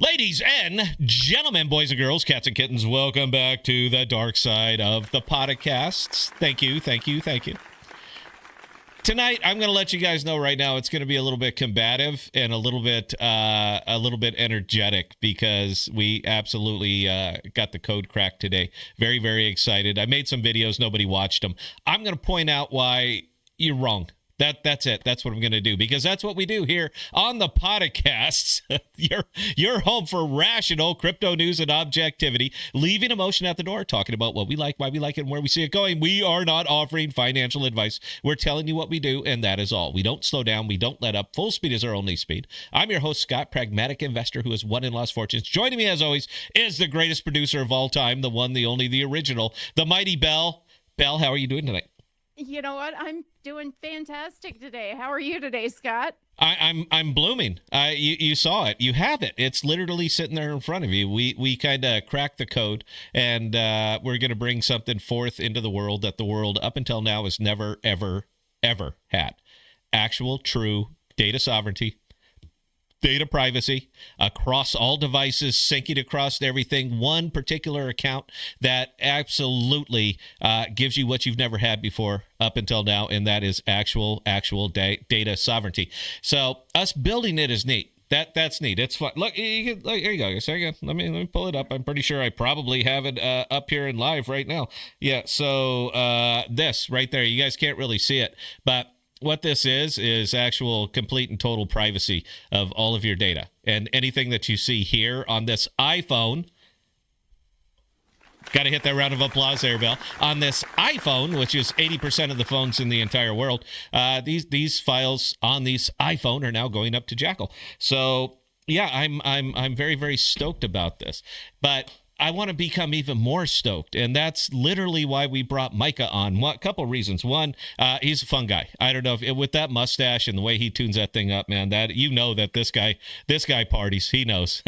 Ladies and gentlemen, boys and girls, cats and kittens, welcome back to the dark side of the Podocasts. Thank you. Tonight, I'm going to let you guys know right now it's going to be a little bit combative and a little bit energetic because we absolutely got the code cracked today. Very, very excited. I made some videos. Nobody watched them. I'm going to point out why you're wrong. That's it. That's what I'm going to do because that's what we do here on the Podocasts. Your home for rational crypto news and objectivity, leaving emotion at the door, talking about what we like, why we like it, and where we see it going. We are not offering financial advice. We're telling you what we do, and that is all. We don't slow down. We don't let up. Full speed is our only speed. I'm your host, Scott, pragmatic investor who has won and lost fortunes. Joining me, as always, is the greatest producer of all time, the one, the only, the original, the mighty Bell. Bell, how are you doing tonight? You know what? I'm doing fantastic today. How are you today, Scott? I'm blooming. You saw it. You have it. It's literally sitting there in front of you. We kind of cracked the code, and we're going to bring something forth into the world that the world up until now has never, ever, ever had. Actual, true data sovereignty, data privacy across all devices, syncing across everything, one particular account that absolutely gives you what you've never had before up until now, and that is actual data sovereignty. So us building it is neat. That's neat. It's fun. Look, here you go. Let me pull it up. I'm pretty sure I probably have it up here in live right now. Yeah, so this right there, you guys can't really see it, but what this is actual complete and total privacy of all of your data. And anything that you see here on this iPhone, got to hit that round of applause there, Bill. On this iPhone, which is 80% of the phones in the entire world, these files on these iPhone are now going up to Jackal. So yeah, I'm very, very stoked about this. But I want to become even more stoked, and that's literally why we brought Micah on. A couple reasons. One, he's a fun guy. I don't know if with that mustache and the way he tunes that thing up, man. That you know that this guy parties. He knows.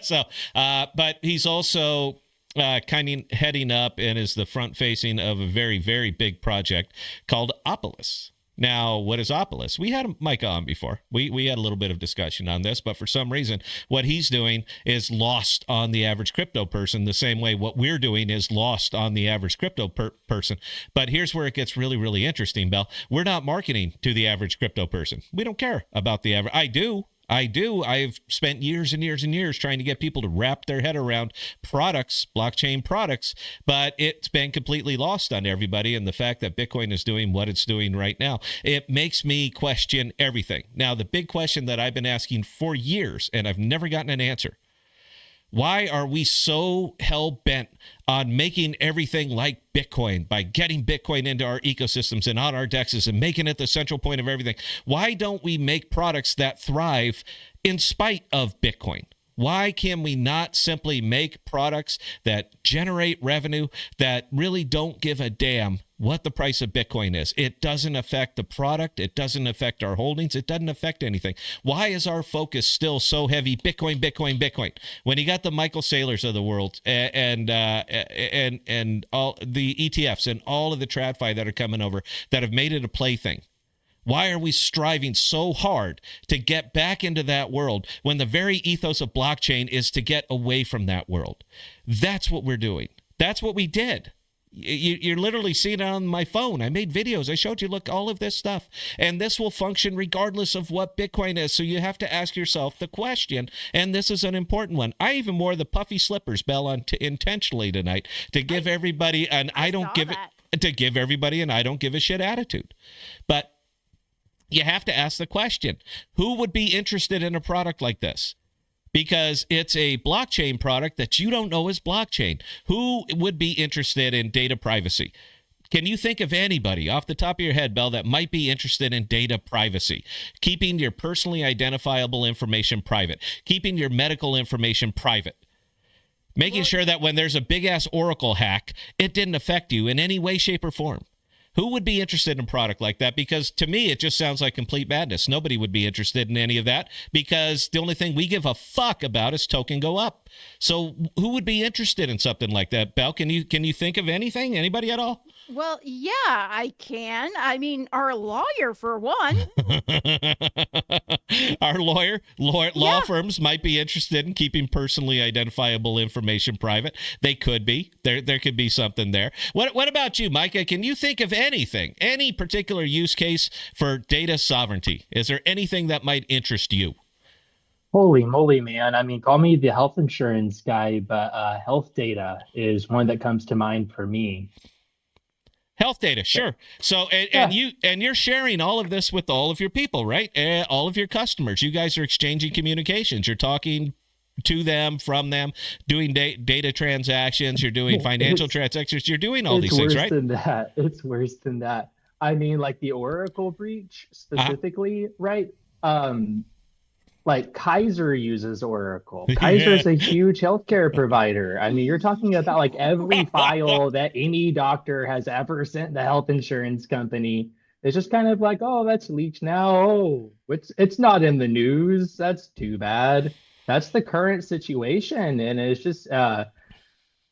So, but he's also kind of heading up and is the front facing of a very, very big project called Opolis. Now, what is Opolis? We had Micah on before. We had a little bit of discussion on this, but for some reason, what he's doing is lost on the average crypto person the same way what we're doing is lost on the average crypto person. But here's where it gets really, really interesting, Bell. We're not marketing to the average crypto person. We don't care about the average. I do. I've spent years and years and years trying to get people to wrap their head around products, blockchain products, but it's been completely lost on everybody. And the fact that Bitcoin is doing what it's doing right now, it makes me question everything. Now, the big question that I've been asking for years, and I've never gotten an answer. Why are we so hell-bent on making everything like Bitcoin by getting Bitcoin into our ecosystems and on our dexes and making it the central point of everything? Why don't we make products that thrive in spite of Bitcoin? Why can we not simply make products that generate revenue that really don't give a damn what the price of Bitcoin is? It doesn't affect the product. It doesn't affect our holdings. It doesn't affect anything. Why is our focus still so heavy? Bitcoin, Bitcoin, Bitcoin. When you got the Michael Saylors of the world and all the ETFs and all of the TradFi that are coming over that have made it a plaything. Why are we striving so hard to get back into that world when the very ethos of blockchain is to get away from that world? That's what we're doing. That's what we did. You're literally seeing it on my phone. I made videos. I showed you, look, all of this stuff. And this will function regardless of what Bitcoin is. So you have to ask yourself the question, and this is an important one. I even wore the puffy slippers, Bell, intentionally tonight to give everybody an I don't give a shit attitude. But you have to ask the question, who would be interested in a product like this? Because it's a blockchain product that you don't know is blockchain. Who would be interested in data privacy? Can you think of anybody off the top of your head, Bell, that might be interested in data privacy? Keeping your personally identifiable information private. Keeping your medical information private. Making sure that when there's a big-ass Oracle hack, it didn't affect you in any way, shape, or form. Who would be interested in a product like that? Because to me, it just sounds like complete madness. Nobody would be interested in any of that because the only thing we give a fuck about is token go up. So who would be interested in something like that? Bell, can you think of anything? Anybody at all? Well, yeah, I can. I mean, our lawyer for one. Our law Yeah. firms might be interested in keeping personally identifiable information private. They could be. There could be something there. What about you, Micah? Can you think of anything, any particular use case for data sovereignty? Is there anything that might interest you? Holy moly, man. I mean, call me the health insurance guy, but health data is one that comes to mind for me. Health data, sure. So, Yeah, and you're sharing all of this with all of your people, right? All of your customers. You guys are exchanging communications. You're talking to them, from them, doing data transactions. You're doing financial it's transactions. You're doing all it's these things, worse right? than that. It's worse than that. I mean, like the Oracle breach Uh, specifically, right? Um, like Kaiser uses Oracle. Kaiser yeah. is a huge healthcare provider. I mean, you're talking about like every file that any doctor has ever sent the health insurance company. It's just kind of like, oh, that's leaked now. Oh, it's not in the news. That's too bad. That's the current situation. And it's just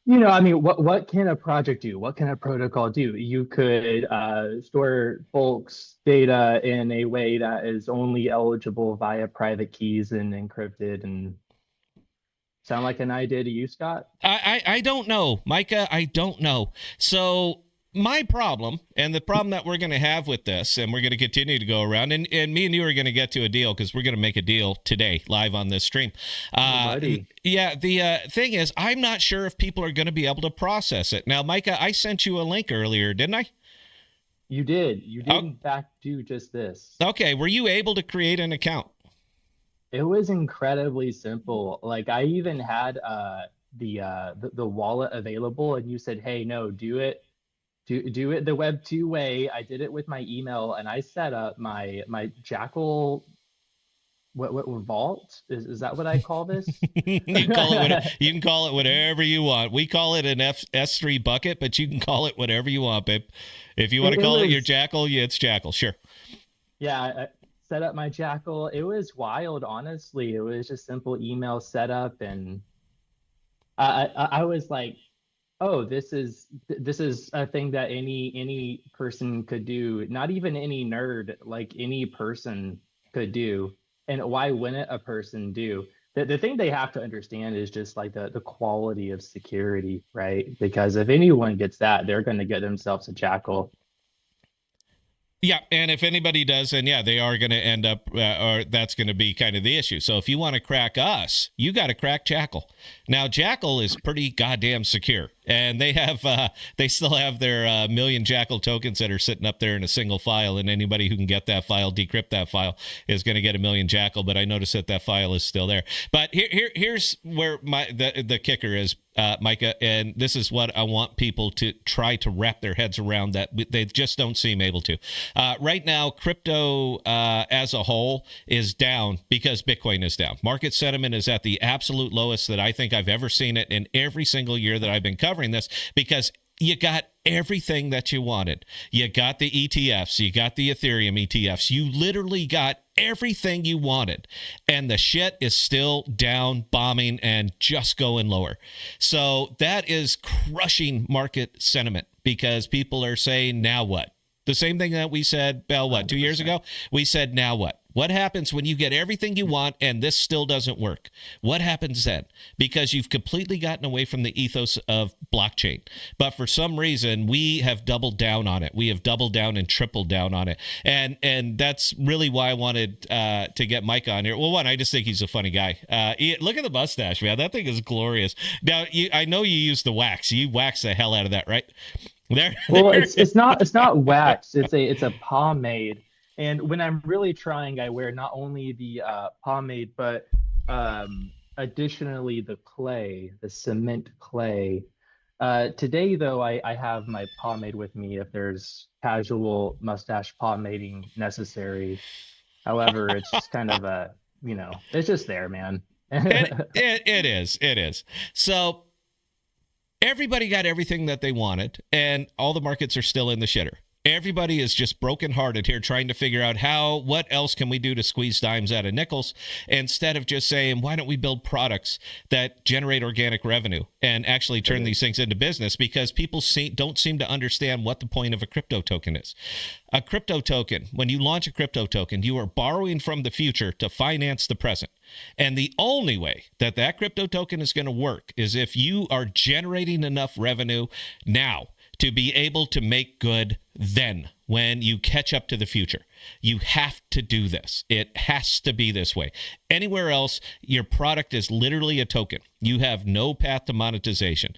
I mean, what can a project do? What can a protocol do? You could store folks' data in a way that is only eligible via private keys and encrypted. And sound like an idea to you, Scott? I don't know, Micah. I don't know. So my problem, and the problem that we're going to have with this, and we're going to continue to go around, and me and you are going to get to a deal because we're going to make a deal today live on this stream. Oh, buddy. Yeah, the thing is, I'm not sure if people are going to be able to process it. Now, Micah, I sent you a link earlier, didn't I? You did. You did, Oh, in fact, do just this. okay. Were you able to create an account? It was incredibly simple. Like I even had the wallet available, and you said, "Hey, no, do it the Web 2 way." I did it with my email, and I set up my Jackal what vault is that what I call this? You can call it whatever you want. We call it an S3 bucket, but you can call it whatever you want, babe. If you want to It call it your was Jackal, yeah, it's Jackal. Sure. yeah. I set up my Jackal. It was wild, honestly. It was just simple email setup, and I was like, oh, this is a thing that any person could do, not even any nerd, like any person could do. And why wouldn't a person do? The thing they have to understand is just like the quality of security, right? Because if anyone gets that, they're going to get themselves a jackal. Yeah, and if anybody does, then yeah, they are going to end up, or that's going to be kind of the issue. So if you want to crack us, you got to crack Jackal. Now, Jackal is pretty goddamn secure, and they still have their million Jackal tokens that are sitting up there in a single file, and anybody who can get that file, decrypt that file, is going to get a million Jackal. But I notice that that file is still there. But here's where the kicker is. Micah, and this is what I want people to try to wrap their heads around that they just don't seem able to. Right now, crypto as a whole is down because Bitcoin is down. Market sentiment is at the absolute lowest that I think I've ever seen it in every single year that I've been covering this, because you got everything that you wanted. You got the ETFs, you got the Ethereum ETFs, you literally got everything you wanted, and the shit is still down, bombing, and just going lower. So that is crushing market sentiment because people are saying, now what? The same thing that we said, Bell, what, 2 years 100%. ago? We said, now what? What happens when you get everything you want and this still doesn't work? What happens then? Because you've completely gotten away from the ethos of blockchain. But for some reason, we have doubled down on it. We have doubled down and tripled down on it. And that's really why I wanted to get Mike on here. Well, one, I just think he's a funny guy. Look at the mustache, man. That thing is glorious. Now, I know you use the wax. You wax the hell out of that, right? There, Well, there. it's not wax. It's a pomade. And when I'm really trying, I wear not only the pomade, but additionally the clay, the cement clay. Today, though, I have my pomade with me if there's casual mustache pomading necessary. However, it's just kind of it's just there, man. It is. It is. So everybody got everything that they wanted, and all the markets are still in the shitter. Everybody is just brokenhearted here trying to figure out what else can we do to squeeze dimes out of nickels, instead of just saying, why don't we build products that generate organic revenue and actually turn these things into business? Because people don't seem to understand what the point of a crypto token is. A crypto token, when you launch a crypto token, you are borrowing from the future to finance the present. And the only way that that crypto token is going to work is if you are generating enough revenue now to be able to make good then when you catch up to the future. You have to do this. It has to be this way. Anywhere else, your product is literally a token. You have no path to monetization.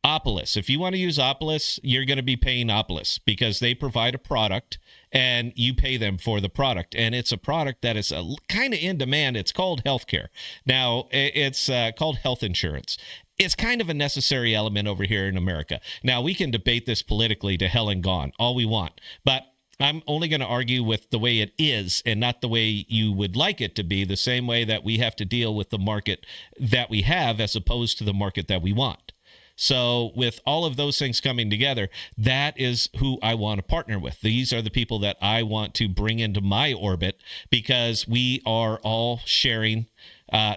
Opolis, if you want to use Opolis, you're going to be paying Opolis because they provide a product and you pay them for the product. And it's a product that is kind of in demand. It's called healthcare. Now, it's called health insurance. It's kind of a necessary element over here in America. Now, we can debate this politically to hell and gone, all we want. But I'm only going to argue with the way it is and not the way you would like it to be, the same way that we have to deal with the market that we have as opposed to the market that we want. So with all of those things coming together, that is who I want to partner with. These are the people that I want to bring into my orbit because we are all sharing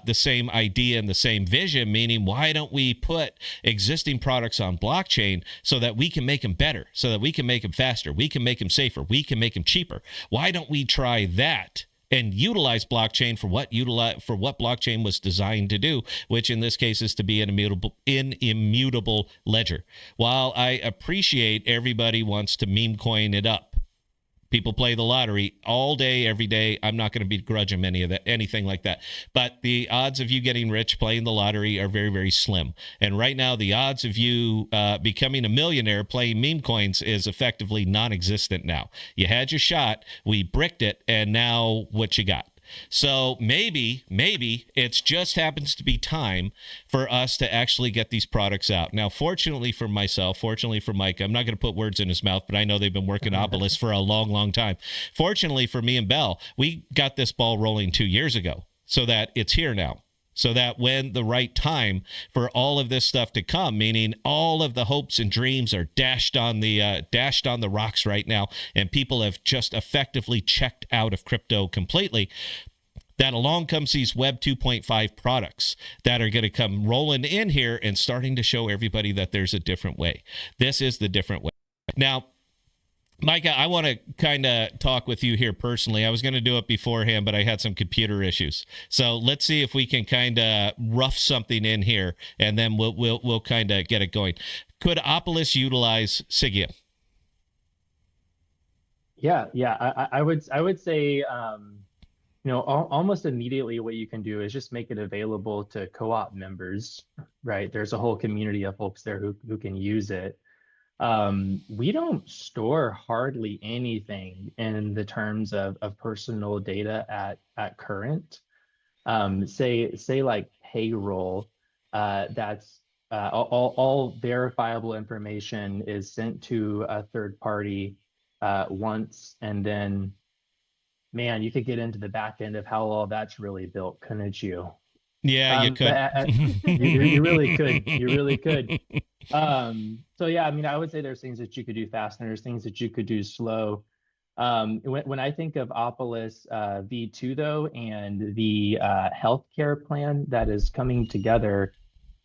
the same idea and the same vision, meaning why don't we put existing products on blockchain so that we can make them better, so that we can make them faster, we can make them safer, we can make them cheaper? Why don't we try that and utilize blockchain for what blockchain was designed to do, which in this case is to be an immutable ledger. While I appreciate everybody wants to meme coin it up, people play the lottery all day, every day. I'm not going to begrudge them anything like that. But the odds of you getting rich playing the lottery are very, very slim. And right now, the odds of you becoming a millionaire playing meme coins is effectively non-existent now. You had your shot, we bricked it, and now what you got? So maybe it just happens to be time for us to actually get these products out. Now, fortunately for myself, fortunately for Micah, I'm not going to put words in his mouth, but I know they've been working Opolis for a long, long time. Fortunately for me and Bell, we got this ball rolling 2 years ago so that it's here now. So that when the right time for all of this stuff to come, meaning all of the hopes and dreams are dashed on the rocks right now, and people have just effectively checked out of crypto completely, that along comes these Web 2.5 products that are going to come rolling in here and starting to show everybody that there's a different way. This is the different way. Now, Micah, I want to kind of talk with you here personally. I was going to do it beforehand, but I had some computer issues. So let's see if we can kind of rough something in here, and then we'll kind of get it going. Could Opolis utilize Sigia? Yeah. I would say, almost immediately what you can do is just make it available to co-op members, right? There's a whole community of folks there who can use it. We don't store hardly anything in the terms of personal data at current. Say like payroll, that's all verifiable information is sent to a third party once, and then, man, you could get into the back end of how all that's really built, couldn't you? Yeah, you could. You really could. You really could. So yeah, I mean, I would say there's things that you could do fast, and there's things that you could do slow. When I think of Opolis V2 though, and the healthcare plan that is coming together,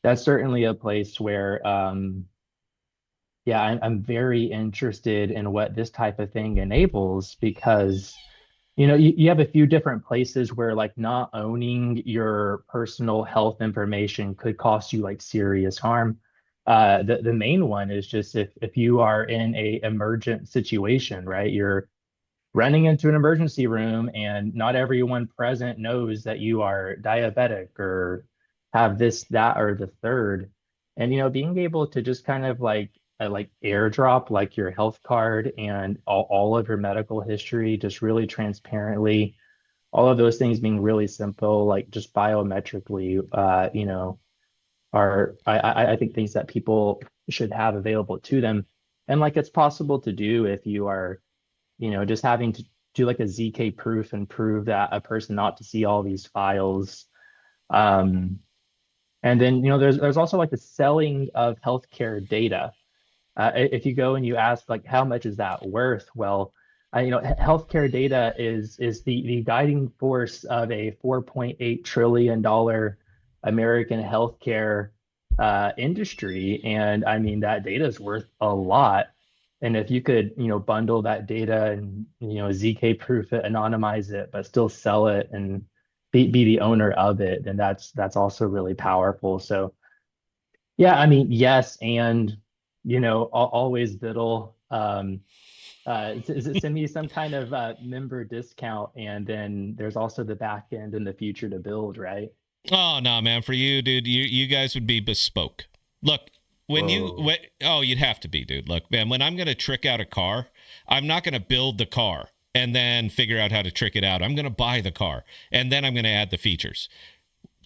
that's certainly a place where, yeah, I'm very interested in what this type of thing enables, because you have a few different places where like not owning your personal health information could cost you like serious harm. The main one is just if you are in a emergent situation, right? You're running into an emergency room and not everyone present knows that you are diabetic or have this, that, or the third. And being able to just kind of like airdrop like your health card and all of your medical history just really transparently, all of those things being really simple, like just biometrically, are I think things that people should have available to them. And like it's possible to do if you are, just having to do like a ZK proof and prove that a person ought to see all these files. And then there's also like the selling of healthcare data. If you go and you ask like how much is that worth, well, healthcare data is the guiding force of a $4.8 trillion American healthcare industry, and I mean that data is worth a lot. And if you could, bundle that data and ZK proof it, anonymize it, but still sell it and be the owner of it, then that's also really powerful. So yeah, I mean, yes, and always Biddle. Send me some kind of member discount, and then there's also the back end in the future to build, right? Oh no, man, for you, dude, you guys would be bespoke. Look, you'd have to be, dude. Look, man, when I'm gonna trick out a car, I'm not gonna build the car and then figure out how to trick it out. I'm gonna buy the car and then I'm gonna add the features.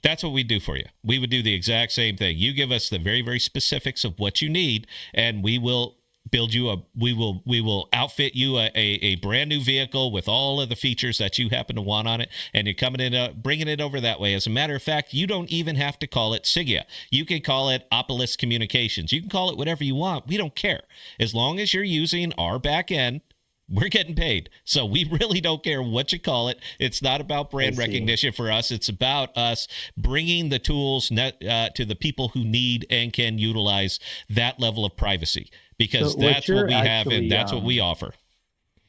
That's what we do for you. We would do the exact same thing. You give us the very, very specifics of what you need, and we will build you we will outfit you a brand new vehicle with all of the features that you happen to want on it, and you're coming in, bringing it over that way. As a matter of fact, you don't even have to call it Sigya. You can call it Opolis Communications. You can call it whatever you want. We don't care. As long as you're using our back end, we're getting paid. So we really don't care what you call it. It's not about brand recognition for us. It's about us bringing the tools to the people who need and can utilize that level of privacy, because that's what we have and that's what we offer.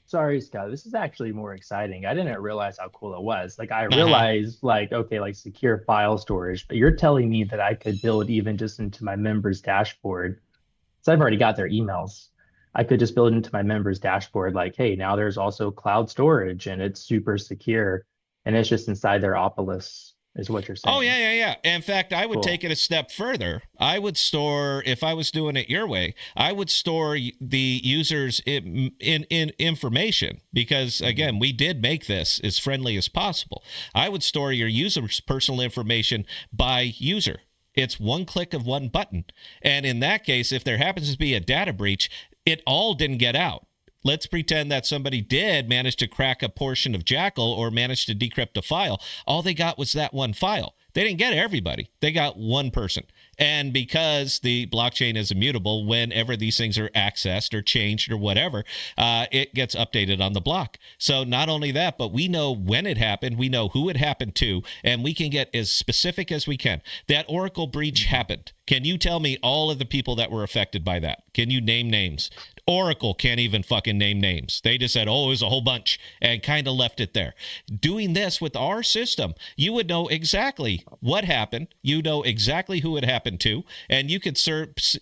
Sorry, Scott, this is actually more exciting. I didn't realize how cool it was. Like I realized okay, like secure file storage, but you're telling me that I could build even just into my members dashboard. So I've already got their emails. I could just build into my members dashboard like, hey, now there's also cloud storage and it's super secure and it's just inside their Opolis, is what you're saying. Oh, yeah. In fact, I would take it a step further. I would store, if I was doing it your way, I would store the user's in information, because, again, we did make this as friendly as possible. I would store your user's personal information by user. It's one click of one button. And in that case, if there happens to be a data breach, it all didn't get out. Let's pretend that somebody did manage to crack a portion of Jackal or manage to decrypt a file. All they got was that one file. They didn't get everybody. They got one person. And because the blockchain is immutable, whenever these things are accessed or changed or whatever, it gets updated on the block. So not only that, but we know when it happened, we know who it happened to, and we can get as specific as we can. That Oracle breach happened. Can you tell me all of the people that were affected by that? Can you name names? Oracle can't even fucking name names. They just said, oh, it was a whole bunch, and kind of left it there. Doing this with our system, you would know exactly what happened. You know exactly who it happened to, and you could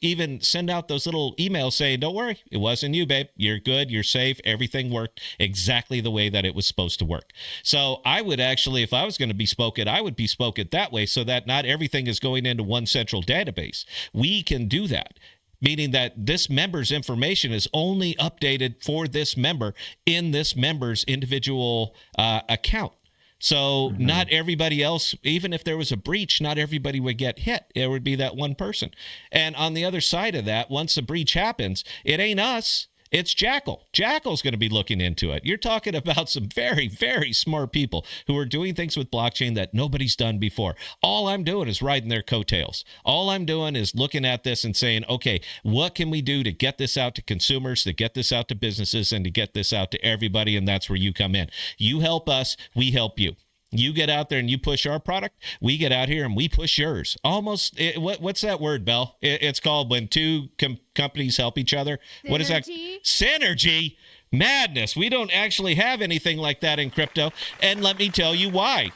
even send out those little emails saying, don't worry, it wasn't you, babe. You're good. You're safe. Everything worked exactly the way that it was supposed to work. So I would actually, if I was going to bespoke it, I would bespoke it that way so that not everything is going into one central database. We can do that, meaning that this member's information is only updated for this member in this member's individual account. So not everybody else, even if there was a breach, not everybody would get hit. It would be that one person. And on the other side of that, once a breach happens, it ain't us. It's Jackal. Jackal's going to be looking into it. You're talking about some very, very smart people who are doing things with blockchain that nobody's done before. All I'm doing is riding their coattails. All I'm doing is looking at this and saying, okay, what can we do to get this out to consumers, to get this out to businesses, and to get this out to everybody? And that's where you come in. You help us, we help you. You get out there and you push our product. We get out here and we push yours. Almost, what's that word, Belle? It's called when two companies help each other. Synergy. What is that? Synergy. Madness. We don't actually have anything like that in crypto. And let me tell you why.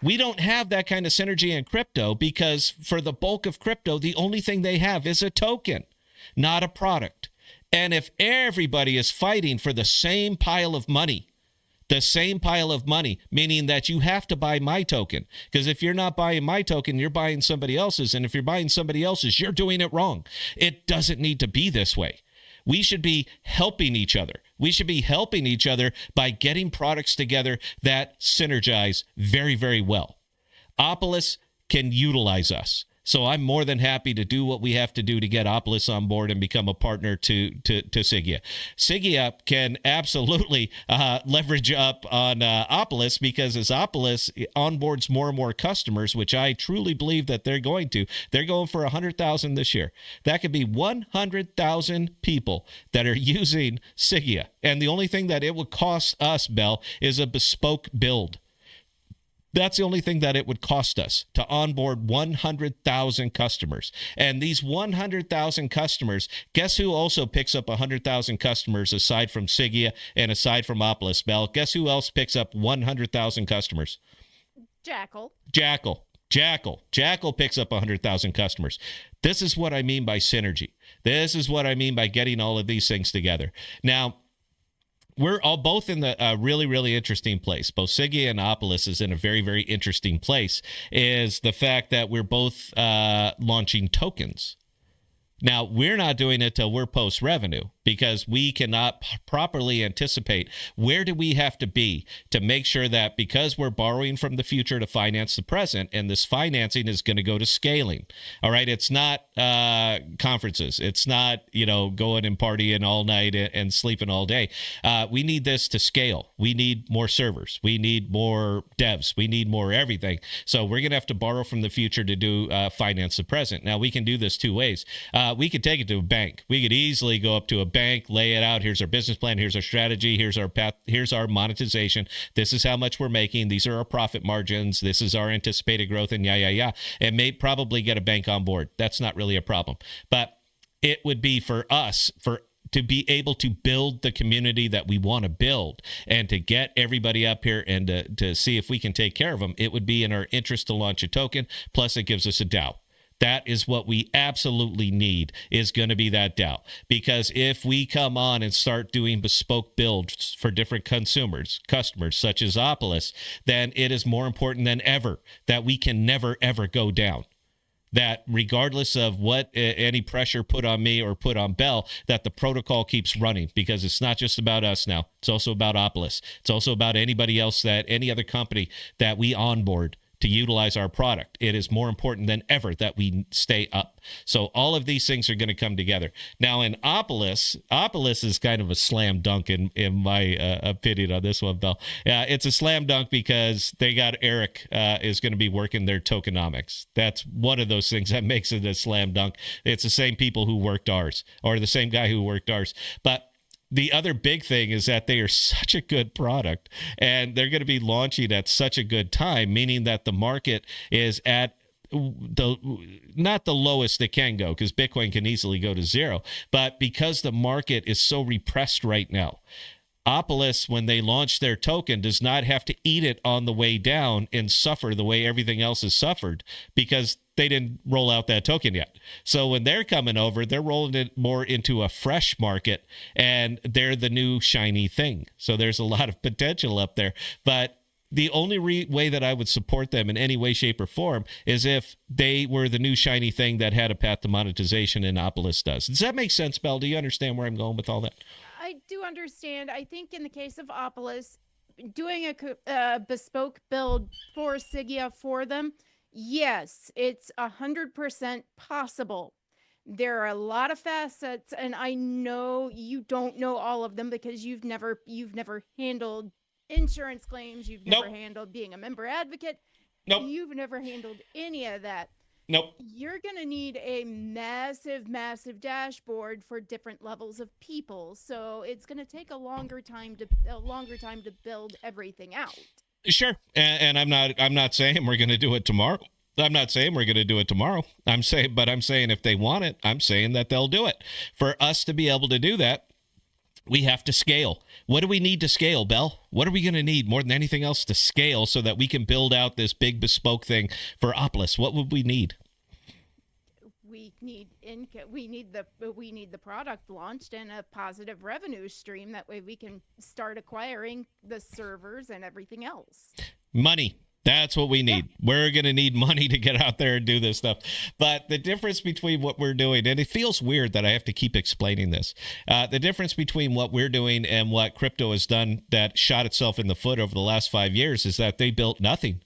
We don't have that kind of synergy in crypto because for the bulk of crypto, the only thing they have is a token, not a product. And if everybody is fighting for the same pile of money, meaning that you have to buy my token. Because if you're not buying my token, you're buying somebody else's. And if you're buying somebody else's, you're doing it wrong. It doesn't need to be this way. We should be helping each other. We should be helping each other by getting products together that synergize very, very well. Opolis can utilize us. So I'm more than happy to do what we have to do to get Opolis on board and become a partner to Sigia. Sigia can absolutely leverage up on Opolis, because as Opolis onboards more and more customers, which I truly believe that they're going for 100,000 this year. That could be 100,000 people that are using Sigia. And the only thing that it would cost us, Bell, is a bespoke build. That's the only thing that it would cost us to onboard 100,000 customers. And these 100,000 customers, guess who also picks up 100,000 customers aside from Sigia and aside from Opolis, Bell? Guess who else picks up 100,000 customers? Jackal. Jackal picks up 100,000 customers. This is what I mean by synergy. This is what I mean by getting all of these things together. Now, we're all both in the really, really interesting place. Both Sigia and Opolis is in a very, very interesting place, is the fact that we're both launching tokens. Now, we're not doing it till we're post-revenue, because we cannot properly anticipate where do we have to be to make sure that, because we're borrowing from the future to finance the present, and this financing is going to go to scaling. All right, it's not conferences. It's not, going and partying all night and sleeping all day. We need this to scale. We need more servers. We need more devs. We need more everything. So we're going to have to borrow from the future to do finance the present. Now, we can do this two ways. We could take it to a bank. We could easily go up to a bank, lay it out. Here's our business plan. Here's our strategy. Here's our path. Here's our monetization. This is how much we're making. These are our profit margins. This is our anticipated growth, and and may probably get a bank on board. That's not really a problem. But it would be for us, to be able to build the community that we want to build, and to get everybody up here and to see if we can take care of them. It would be in our interest to launch a token. Plus, it gives us a DAO. That is what we absolutely need, is going to be that DAO. Because if we come on and start doing bespoke builds for different customers, such as Opolis, then it is more important than ever that we can never, ever go down. That regardless of what any pressure put on me or put on Bell, that the protocol keeps running, because it's not just about us now. It's also about Opolis. It's also about anybody else, any other company that we onboard to utilize our product. It is more important than ever that we stay up. So all of these things are going to come together. Now, in Opolis is kind of a slam dunk in my opinion on this one, Bell. It's a slam dunk because they got Eric is going to be working their tokenomics. That's one of those things that makes it a slam dunk. It's the same people who worked ours, or the same guy who worked ours. But the other big thing is that they are such a good product, and they're going to be launching at such a good time, meaning that the market is at not the lowest it can go, because Bitcoin can easily go to zero, but because the market is so repressed right now, Opolis, when they launch their token, does not have to eat it on the way down and suffer the way everything else has suffered, because they didn't roll out that token yet. So when they're coming over, they're rolling it more into a fresh market, and they're the new shiny thing. So there's a lot of potential up there. But the only way that I would support them in any way, shape, or form is if they were the new shiny thing that had a path to monetization, and Opolis does. Does that make sense, Bell? Do you understand where I'm going with all that? I do understand. I think in the case of Opolis, doing a bespoke build for Sigia for them, yes, it's 100% possible. There are a lot of facets, and I know you don't know all of them because you've never handled insurance claims. You've never handled being a member advocate. You've never handled any of that. You're going to need a massive, massive dashboard for different levels of people. So it's going to take a longer time to build everything out. Sure. And I'm not saying we're going to do it tomorrow. I'm saying if they want it, I'm saying that they'll do it. For us to be able to do that, we have to scale. What do we need to scale, Bell? What are we going to need more than anything else to scale so that we can build out this big bespoke thing for Opolis? What would we need? We need the product launched and a positive revenue stream. That way we can start acquiring the servers and everything else. Money. That's what we need. Yeah. We're going to need money to get out there and do this stuff. But the difference between what we're doing, and it feels weird that I have to keep explaining this, the difference between what we're doing and what crypto has done that shot itself in the foot over the last 5 years is that they built nothing.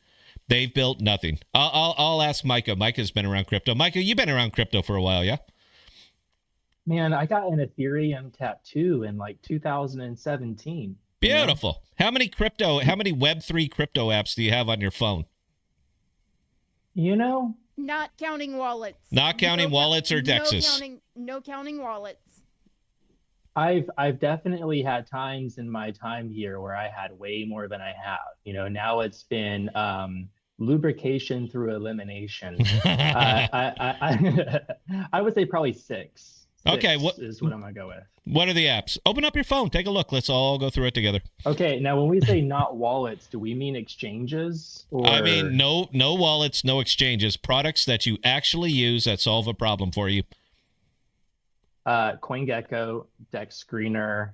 They've built nothing. I'll ask Micah. Micah's been around crypto. Micah, you've been around crypto for a while, yeah? Man, I got an Ethereum tattoo in like 2017. Beautiful. How many Web3 crypto apps do you have on your phone? Not counting wallets. Not counting wallets or dexes. No counting wallets. I've definitely had times in my time here where I had way more than I have. Now it's been lubrication through elimination. I would say probably six. Okay, what is what I'm gonna go with. What are the apps? Open up your phone, take a look. Let's all go through it together. Okay, now when we say not wallets, do we mean exchanges? Or... I mean no wallets, no exchanges. Products that you actually use that solve a problem for you. CoinGecko, Dex Screener.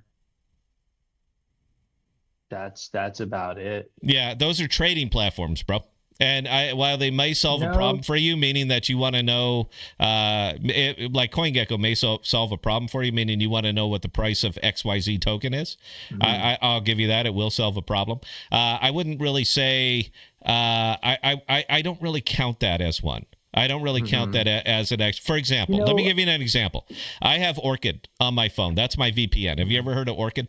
That's about it. Yeah, those are trading platforms, bro. And while they may solve a problem for you, meaning that you want to know, like CoinGecko may solve a problem for you, meaning you want to know what the price of XYZ token is. Mm-hmm. I'll give you that. It will solve a problem. I wouldn't really say, I don't really count that as one. I don't really count that as an X. For example, let me give you an example. I have Orchid on my phone. That's my VPN. Have you ever heard of Orchid?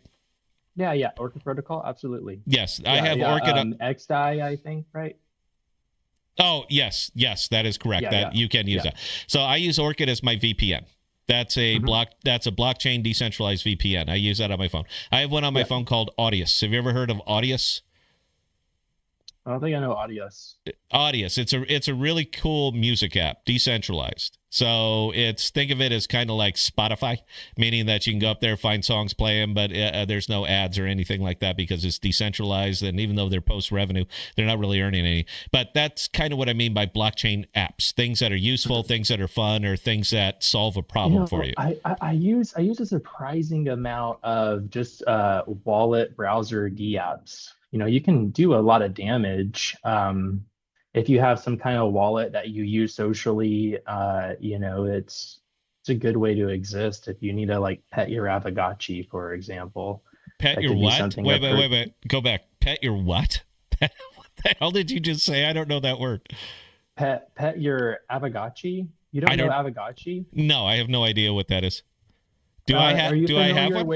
Yeah. Orchid Protocol. Absolutely. Yes. I have Orchid on XDAI, I think, right? Oh, yes, that is correct. You can use that. So I use Orchid as my VPN. That's a blockchain decentralized VPN. I use that on my phone. I have one on my phone called Audius. Have you ever heard of Audius? I don't think I know Audius. Audius. It's a really cool music app, decentralized. So think of it as kind of like Spotify, meaning that you can go up there, find songs, play them, but there's no ads or anything like that because it's decentralized. And even though they're post revenue, they're not really earning any. But that's kind of what I mean by blockchain apps: things that are useful, things that are fun, or things that solve a problem for you. I use a surprising amount of just wallet browser apps. You can do a lot of damage. If you have some kind of wallet that you use socially, it's a good way to exist. If you need to pet your Avagotchi, for example. Pet your what? Wait. Go back. Pet your what? What the hell did you just say? I don't know that word. Pet your Avagotchi? You don't know Avagotchi? No, I have no idea what that is. I have one?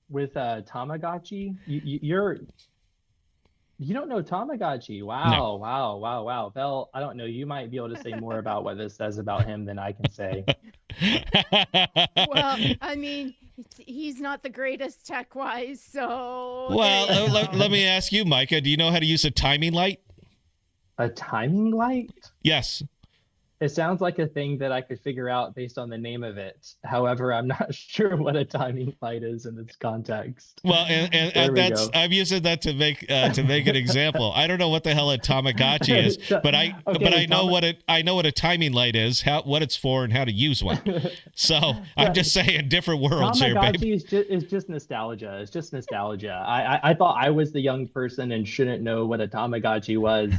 with Tamagotchi? You don't know Tamagotchi? Wow, no. Wow. Vel, I don't know. You might be able to say more about what this says about him than I can say. Well, I mean, he's not the greatest tech-wise, so... Well, let me ask you, Micah, do you know how to use a timing light? A timing light? Yes. It sounds like a thing that I could figure out based on the name of it. However, I'm not sure what a timing light is in this context. Well, and I'm using that to make an example. I don't know what the hell a Tamagotchi is, but I know what a timing light is, what it's for, and how to use one. So I'm just saying, different worlds here, baby. Tamagotchi is just nostalgia. It's just nostalgia. I thought I was the young person and shouldn't know what a Tamagotchi was.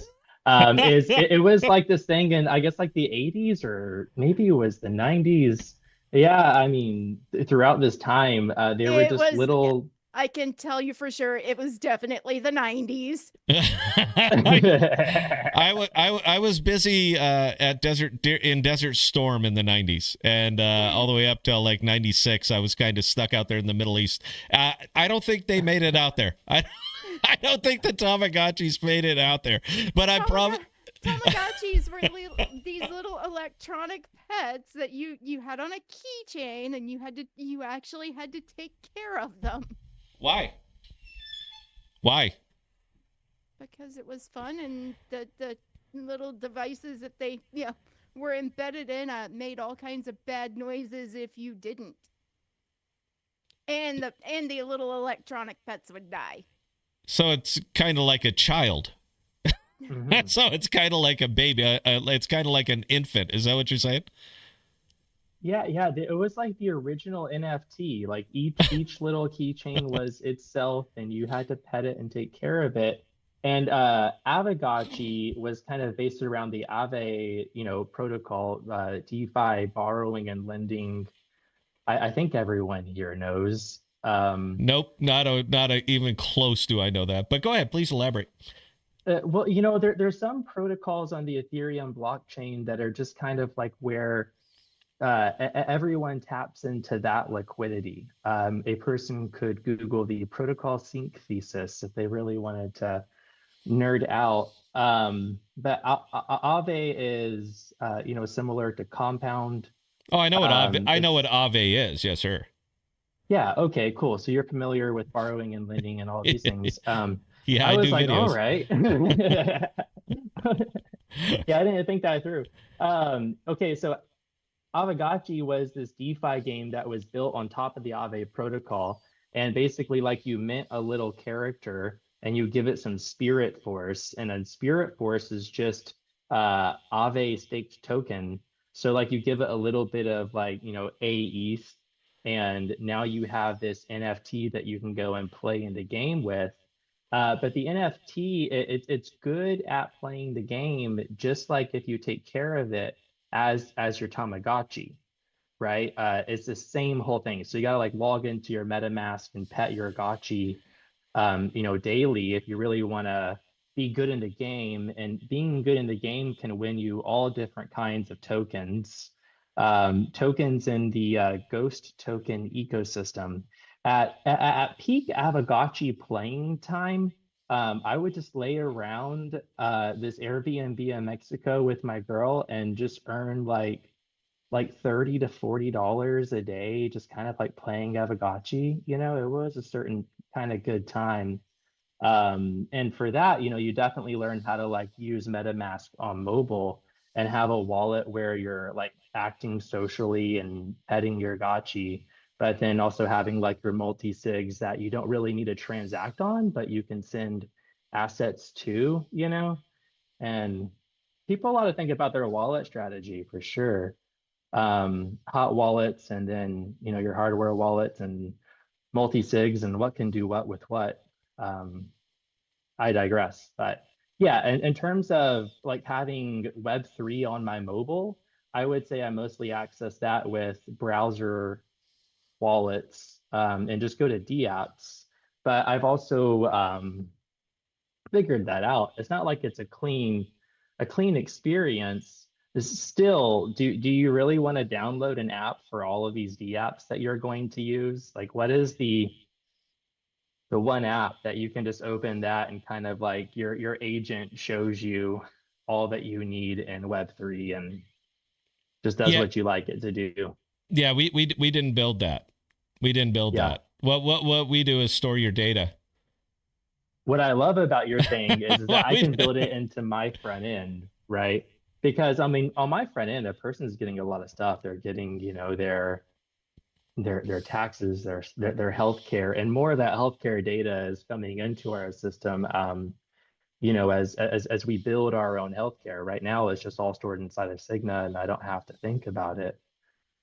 It was like this thing in, I guess, like the 80s or maybe it was the 90s. Yeah, I mean, throughout this time, there were just little... I can tell you for sure it was definitely the 90s. I was busy at Desert Storm in the 90s, and all the way up till like 96, I was kind of stuck out there in the Middle East. I don't think they made it out there. I don't think the Tamagotchis made it out there, but I promise. Tamagotchis were these little electronic pets that you had on a keychain, and you actually had to take care of them. Why? Because it was fun, and the little devices that they were embedded in made all kinds of bad noises if you didn't, and the little electronic pets would die. So it's kind of like a child. Mm-hmm. So it's kind of like a baby. It's kind of like an infant. Is that what you're saying? Yeah. It was like the original NFT. Like each little keychain was itself, and you had to pet it and take care of it. And Avagotchi was kind of based around the Aave, protocol, DeFi borrowing and lending. I think everyone here knows. Nope, not even close to I know that. But go ahead, please elaborate. Well, there's some protocols on the Ethereum blockchain that are just kind of like where everyone taps into that liquidity. A person could Google the protocol sync thesis if they really wanted to nerd out. But Aave is, similar to Compound. Oh, I know what It's Aave is. Yes, sir. Yeah, okay, cool. So you're familiar with borrowing and lending and all of these things. Yeah, I I was do like, all videos. right. Yeah, I didn't think that through. Okay, so Aavegotchi was this DeFi game that was built on top of the Aave protocol. And basically, like you mint a little character and you give it some spirit force. And then spirit force is just Aave staked token. So like you give it a little bit of like, AETH, and now you have this NFT that you can go and play in the game with. But the NFT, it's good at playing the game, just like if you take care of it as your Tamagotchi, right? It's the same whole thing. So you gotta like log into your MetaMask and pet your Gotchi, daily if you really want to be good in the game. And being good in the game can win you all different kinds of tokens, tokens in the ghost token ecosystem. At peak Aavegotchi playing time, I would just lay around this Airbnb in Mexico with my girl and just earn like $30 to $40 a day, just kind of like playing Aavegotchi. It was a certain kind of good time. And for that, you definitely learn how to like use MetaMask on mobile and have a wallet where you're like acting socially and petting your Gotchi, but then also having like your multi-sigs that you don't really need to transact on, but you can send assets to. And people ought to think about their wallet strategy for sure. Hot wallets, and then your hardware wallets and multi-sigs and what can do what with what. Um, I digress. But yeah, in terms of like having Web3 on my mobile, I would say I mostly access that with browser wallets, and just go to dApps. But I've also figured that out. It's not like it's a clean experience. This is still, do you really want to download an app for all of these dApps that you're going to use? Like, what is the one app that you can just open that and kind of like your agent shows you all that you need in Web3 and just does Yeah, what you like it to do? yeah. We didn't build that. We didn't build Yeah. that. What we do is store your data. What I love about your thing is that What I we can do- build it into my front end, right? Because I mean, on my front end, a person's getting a lot of stuff. They're getting, their taxes, their healthcare, and more of that healthcare data is coming into our system. As we build our own healthcare. Right now, it's just all stored inside of Cigna, and I don't have to think about it.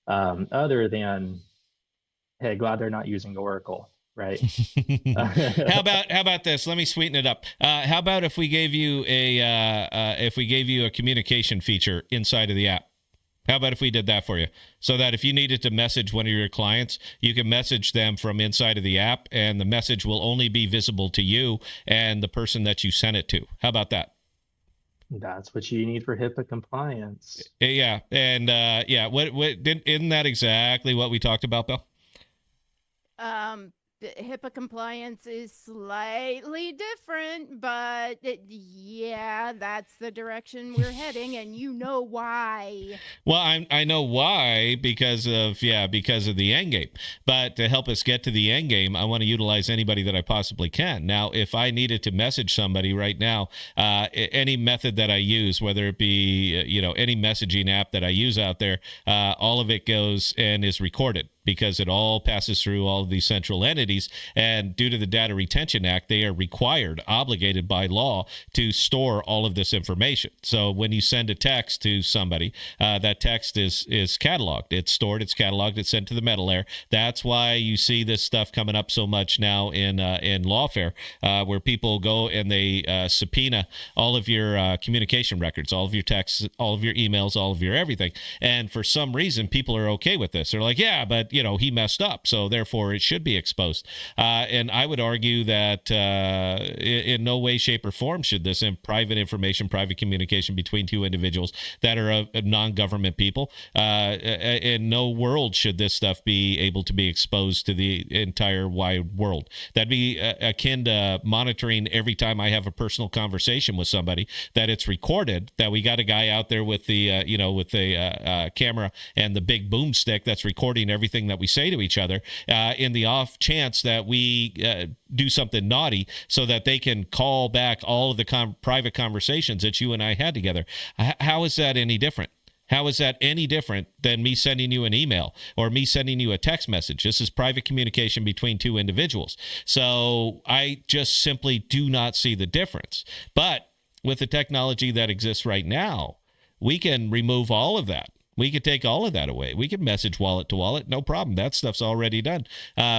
Other than, hey, glad they're not using Oracle, right? how about this? Let me sweeten it up. How about if we gave you a communication feature inside of the app? How about if we did that for you? So that if you needed to message one of your clients, you can message them from inside of the app, and the message will only be visible to you and the person that you sent it to. How about that? That's what you need for HIPAA compliance. Yeah. And isn't that exactly what we talked about, Bill? The HIPAA compliance is slightly different, but yeah, that's the direction we're heading, and you know why. Well, I know why, because of the end game. But to help us get to the end game, I want to utilize anybody that I possibly can. Now, if I needed to message somebody right now, any method that I use, whether it be any messaging app that I use out there, all of it goes and is recorded, because it all passes through all of these central entities. And due to the Data Retention Act, they are obligated by law to store all of this information. So when you send a text to somebody, that text is cataloged. It's stored, it's cataloged, it's sent to the metal layer. That's why you see this stuff coming up so much now in lawfare, where people go and they subpoena all of your communication records, all of your texts, all of your emails, all of your everything. And for some reason, people are okay with this. They're like, yeah, but he messed up, so therefore it should be exposed. And I would argue that in no way, shape, or form should this private information, private communication between two individuals that are non-government people, in no world should this stuff be able to be exposed to the entire wide world. That'd be akin to monitoring every time I have a personal conversation with somebody, that it's recorded, that we got a guy out there with the camera and the big boomstick that's recording everything that we say to each other, in the off chance that we do something naughty, so that they can call back all of the private conversations that you and I had together. How is that any different? How is that any different than me sending you an email or me sending you a text message? This is private communication between two individuals. So I just simply do not see the difference. But with the technology that exists right now, we can remove all of that. We could take all of that away. We could message wallet to wallet, no problem. That stuff's already done.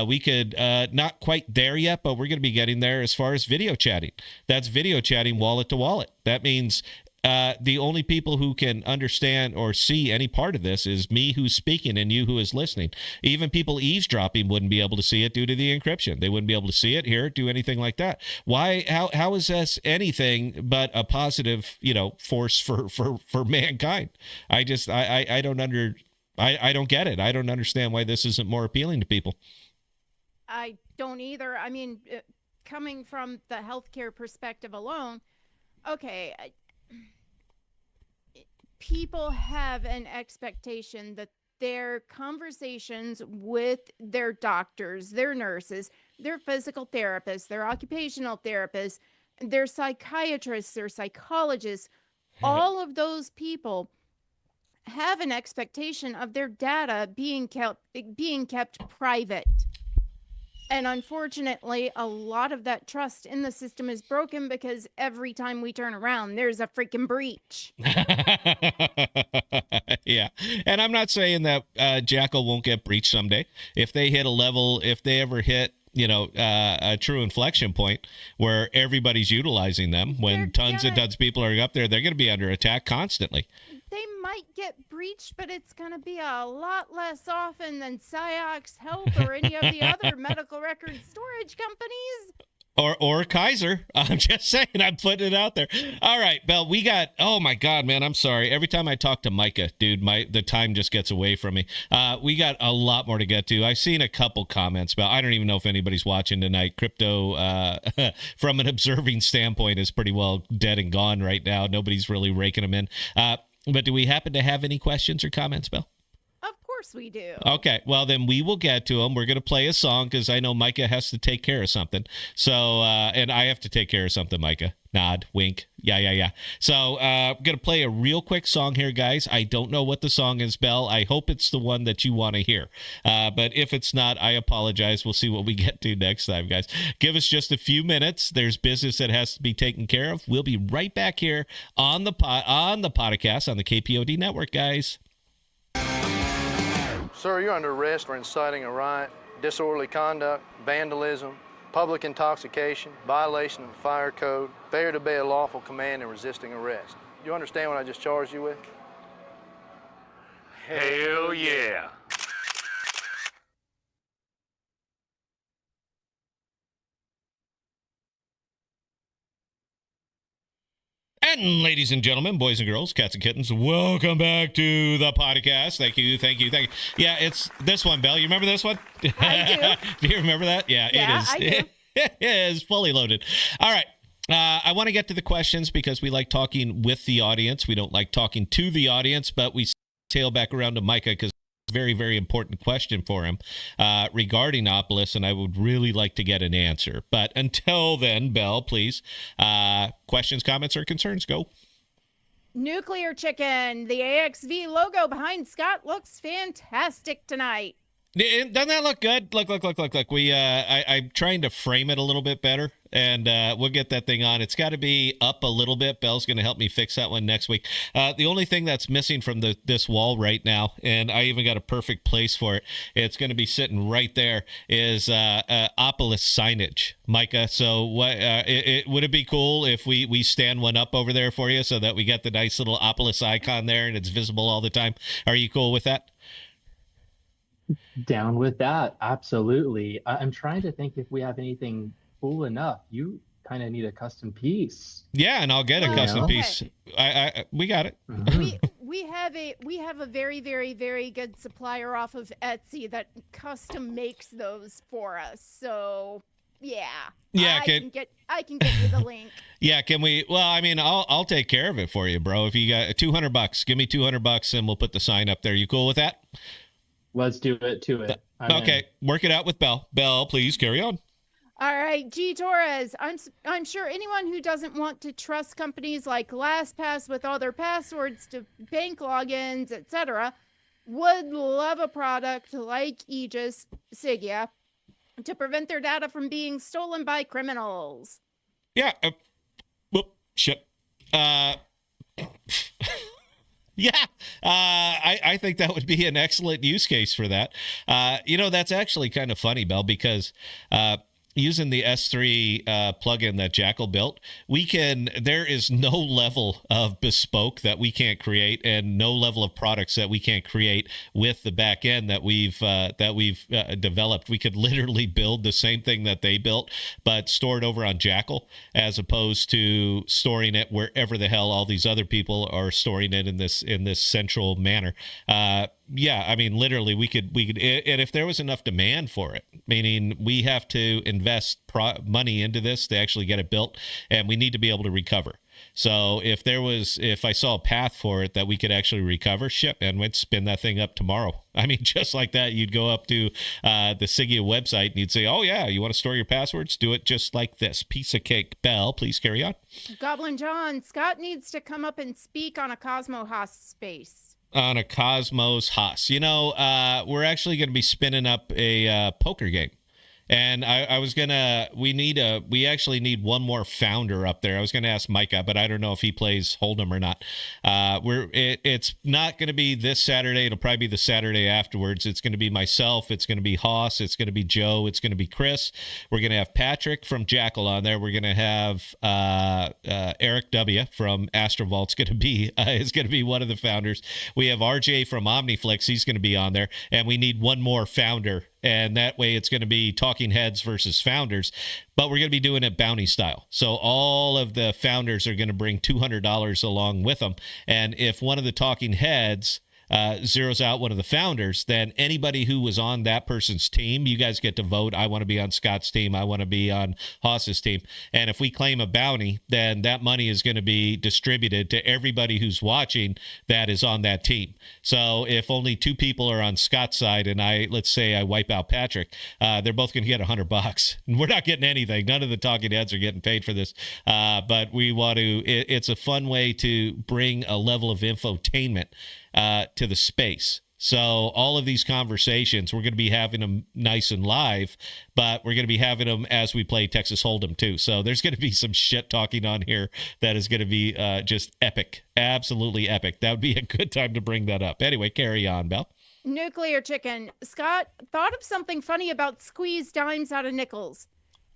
We could, not quite there yet, but we're going to be getting there as far as video chatting. That's video chatting wallet to wallet. That means the only people who can understand or see any part of this is me who's speaking and you who is listening. Even people eavesdropping wouldn't be able to see it due to the encryption. They wouldn't be able to see it, hear it, do anything like that. Why? How is this anything but a positive, force for mankind? I don't I don't get it. I don't understand why this isn't more appealing to people. I don't either. I mean, coming from the healthcare perspective alone, okay. People have an expectation that their conversations with their doctors, their nurses, their physical therapists, their occupational therapists, their psychiatrists, their psychologists, all of those people have an expectation of their data being kept private. And unfortunately, a lot of that trust in the system is broken because every time we turn around, there's a freaking breach. Yeah. And I'm not saying that Jackal won't get breached someday. If they hit a level, if they ever hit, a true inflection point where everybody's utilizing them, when tons and tons of people are up there, they're going to be under attack constantly. They might get breached, but it's going to be a lot less often than Ciox Health or any of the other medical record storage companies. Or Kaiser. I'm just saying, I'm putting it out there. All right, Belle, we got, oh my God, man, I'm sorry. Every time I talk to Micah, dude, the time just gets away from me. We got a lot more to get to. I've seen a couple comments, Belle. I don't even know if anybody's watching tonight. Crypto, from an observing standpoint, is pretty well dead and gone right now. Nobody's really raking them in. But do we happen to have any questions or comments, Belle? Of course we do. Okay, well, then we will get to them. We're going to play a song because I know Micah has to take care of something. So, and I have to take care of something, Micah. Nod, wink. Yeah. So, I'm going to play a real quick song here, guys. I don't know what the song is, Belle. I hope it's the one that you want to hear. But if it's not, I apologize. We'll see what we get to next time, guys. Give us just a few minutes. There's business that has to be taken care of. We'll be right back here on the podcast on the KPOD network, guys. Sir, you're under arrest for inciting a riot, disorderly conduct, vandalism, public intoxication, violation of the fire code, failure to obey a lawful command, and resisting arrest. You understand what I just charged you with? Hell yeah. And ladies and gentlemen, boys and girls, cats and kittens, welcome back to the podcast. Thank you. Yeah, it's this one, Belle. You remember this one? I do. Do you remember that? Yeah, it is. I do. It is fully loaded. All right. I want to get to the questions because we like talking with the audience. We don't like talking to the audience, but we tail back around to Micah because very, very important question for him regarding Opolis, and I would really like to get an answer. But until then, Belle, please, questions, comments, or concerns, go. Nuclear Chicken. The AXV logo behind Scott looks fantastic tonight. Doesn't that look good? Look. I'm trying to frame it a little bit better, and we'll get that thing on. It's got to be up a little bit. Belle's going to help me fix that one next week. The only thing that's missing from this wall right now, and I even got a perfect place for it, it's going to be sitting right there, is Opolis signage, Micah. So what? Would it be cool if we stand one up over there for you so that we get the nice little Opolis icon there and it's visible all the time? Are you cool with that? Down with that. Absolutely. I'm trying to think if we have anything cool enough. You kind of need a custom piece, Yeah, and I'll get a Well, custom okay. piece. We got it. Mhm. We have a very, very, very good supplier off of Etsy that custom makes those for us. So yeah. Yeah, I can get you the link. Yeah, can we? Well, I mean, I'll take care of it for you, bro. If you got $200, give me $200, and we'll put the sign up there. You cool with that? Let's do it to it. I'm in. Okay, work it out with Belle. Belle, please carry on. All right, G Torres. I'm sure anyone who doesn't want to trust companies like LastPass with all their passwords to bank logins, etc., would love a product like Aegis Sigia to prevent their data from being stolen by criminals. Yeah. Whoop, shit. Yeah, I think that would be an excellent use case for that. That's actually kind of funny, Belle, because using the S3 plugin that Jackal built, there is no level of bespoke that we can't create, and no level of products that we can't create with the back end that we've developed. We could literally build the same thing that they built, but store it over on Jackal, as opposed to storing it wherever the hell all these other people are storing it in this central manner. Yeah, I mean, literally, we could, and if there was enough demand for it, meaning we have to invest money into this to actually get it built, and we need to be able to recover. So if I saw a path for it that we could actually recover, shit, man, we'd spin that thing up tomorrow. I mean, just like that, you'd go up to the Sigia website and you'd say, oh yeah, you want to store your passwords? Do it just like this. Piece of cake. Belle, please carry on. Goblin John, Scott needs to come up and speak on a Cosmo Haas space. On a Cosmos Haas. We're actually going to be spinning up a poker game. And we actually need one more founder up there. I was going to ask Micah, but I don't know if he plays Hold'em or not. It's not going to be this Saturday. It'll probably be the Saturday afterwards. It's going to be myself. It's going to be Haas. It's going to be Joe. It's going to be Chris. We're going to have Patrick from Jackal on there. We're going to have Eric W. from Astrovault's is going to be one of the founders. We have RJ from Omniflix. He's going to be on there. And we need one more founder. And that way it's going to be talking heads versus founders, but we're going to be doing it bounty style. So all of the founders are going to bring $200 along with them. And if one of the talking heads zeroes out one of the founders, then anybody who was on that person's team, you guys get to vote. I want to be on Scott's team. I want to be on Haas's team. And if we claim a bounty, then that money is going to be distributed to everybody who's watching that is on that team. So if only two people are on Scott's side, and let's say I wipe out Patrick, they're both going to get $100. We're not getting anything. None of the talking heads are getting paid for this. But we want to, it's a fun way to bring a level of infotainment to the space. So all of these conversations, we're going to be having them nice and live, but we're going to be having them as we play Texas Hold'em too. So there's going to be some shit talking on here that is going to be just epic, absolutely epic. That would be a good time to bring that up. Anyway, carry on, Belle. Nuclear Chicken. Scott thought of something funny about squeeze dimes out of nickels.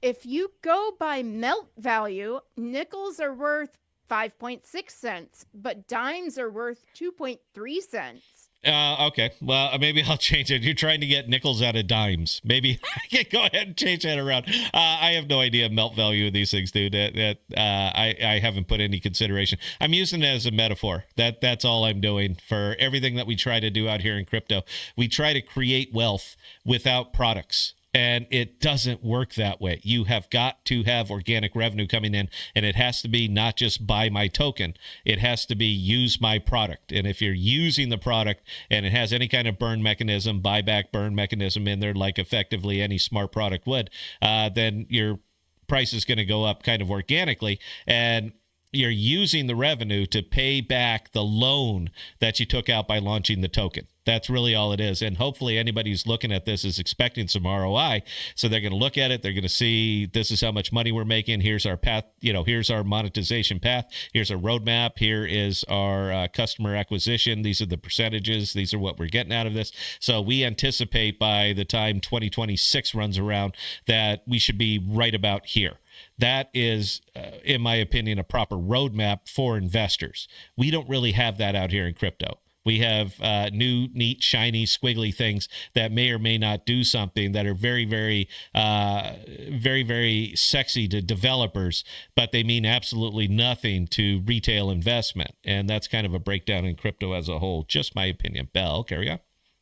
If you go by melt value, nickels are worth 5.6 cents, but dimes are worth 2.3 cents. Okay. Well, maybe I'll change it. You're trying to get nickels out of dimes. Maybe I can go ahead and change that around. I have no idea melt value of these things, dude. I haven't put any consideration. I'm using it as a metaphor. That's all I'm doing for everything that we try to do out here in crypto. We try to create wealth without products. And it doesn't work that way. You have got to have organic revenue coming in, and it has to be not just buy my token. It has to be use my product. And if you're using the product and it has any kind of burn mechanism, buyback burn mechanism in there, like effectively any smart product would, then your price is going to go up kind of organically. And you're using the revenue to pay back the loan that you took out by launching the token. That's really all it is. And hopefully anybody who's looking at this is expecting some ROI. So they're going to look at it. They're going to see this is how much money we're making. Here's our path. Here's our monetization path. Here's our roadmap. Here is our customer acquisition. These are the percentages. These are what we're getting out of this. So we anticipate by the time 2026 runs around that we should be right about here. That is, in my opinion, a proper roadmap for investors. We don't really have that out here in crypto. We have new, neat, shiny, squiggly things that may or may not do something that are very, very, very, very sexy to developers, but they mean absolutely nothing to retail investment. And that's kind of a breakdown in crypto as a whole. Just my opinion. Bell, carry on.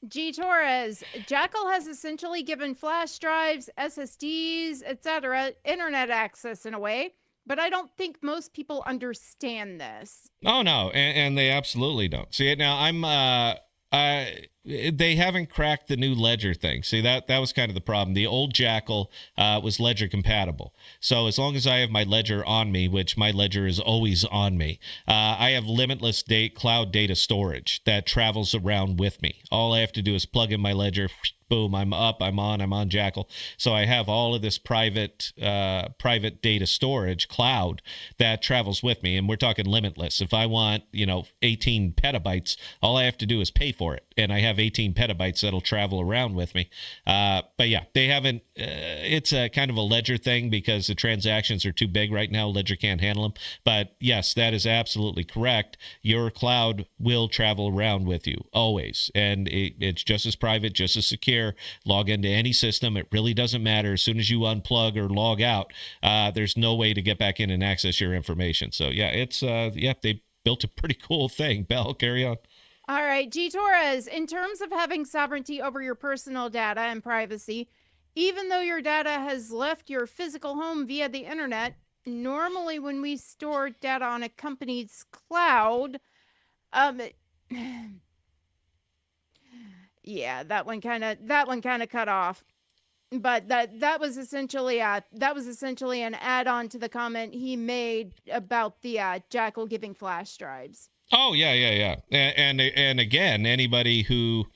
G Torres, Jackal has essentially given flash drives, SSDs, etc., internet access in a way, but I don't think most people understand this. Oh no, and they absolutely don't. See, now they haven't cracked the new Ledger thing. See, that was kind of the problem. The old Jackal was Ledger compatible. So as long as I have my Ledger on me, which my Ledger is always on me, I have limitless cloud data storage that travels around with me. All I have to do is plug in my Ledger. Boom, I'm up, I'm on Jackal. So I have all of this private data storage cloud that travels with me. And we're talking limitless. If I want, 18 petabytes, all I have to do is pay for it. And I have 18 petabytes that'll travel around with me. But yeah, they haven't, it's a kind of a Ledger thing because the transactions are too big right now. Ledger can't handle them. But yes, that is absolutely correct. Your cloud will travel around with you always. And it's just as private, just as secure. Log into any system. It really doesn't matter. As soon as you unplug or log out, there's no way to get back in and access your information. So yeah, it's they built a pretty cool thing. Bell, carry on. All right, G Torres, in terms of having sovereignty over your personal data and privacy, even though your data has left your physical home via the internet, normally when we store data on a company's cloud, yeah, that one kind of cut off. But that was essentially an add-on to the comment he made about the Jackal giving flash drives. Oh yeah. And again, anybody who,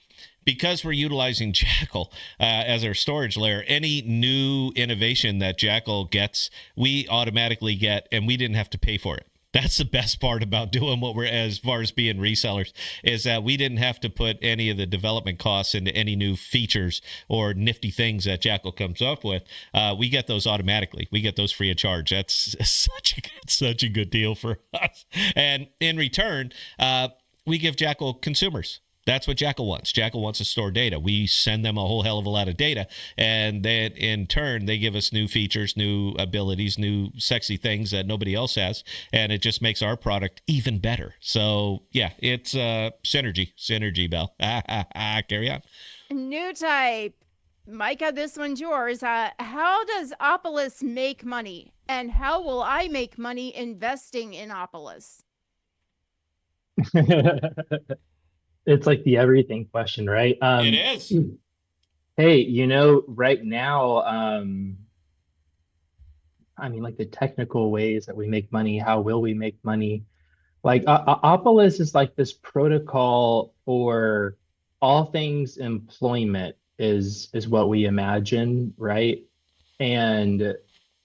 because we're utilizing Jackal as our storage layer, any new innovation that Jackal gets, we automatically get, and we didn't have to pay for it. That's the best part about doing what we're, as far as being resellers, is that we didn't have to put any of the development costs into any new features or nifty things that Jackal comes up with. We get those automatically. We get those free of charge. That's such a good deal for us. And in return, we give Jackal consumers. That's what Jackal wants. Jackal wants to store data. We send them a whole hell of a lot of data, and then in turn, they give us new features, new abilities, new sexy things that nobody else has, and it just makes our product even better. So, yeah, it's synergy, Bell. Carry on. New type. Micah, this one's yours. How does Opolis make money, and how will I make money investing in Opolis? It's like the everything question, right? It is. Hey, right now, like the technical ways that we make money, how will we make money? Like Opolis is like this protocol for all things employment is what we imagine, right? And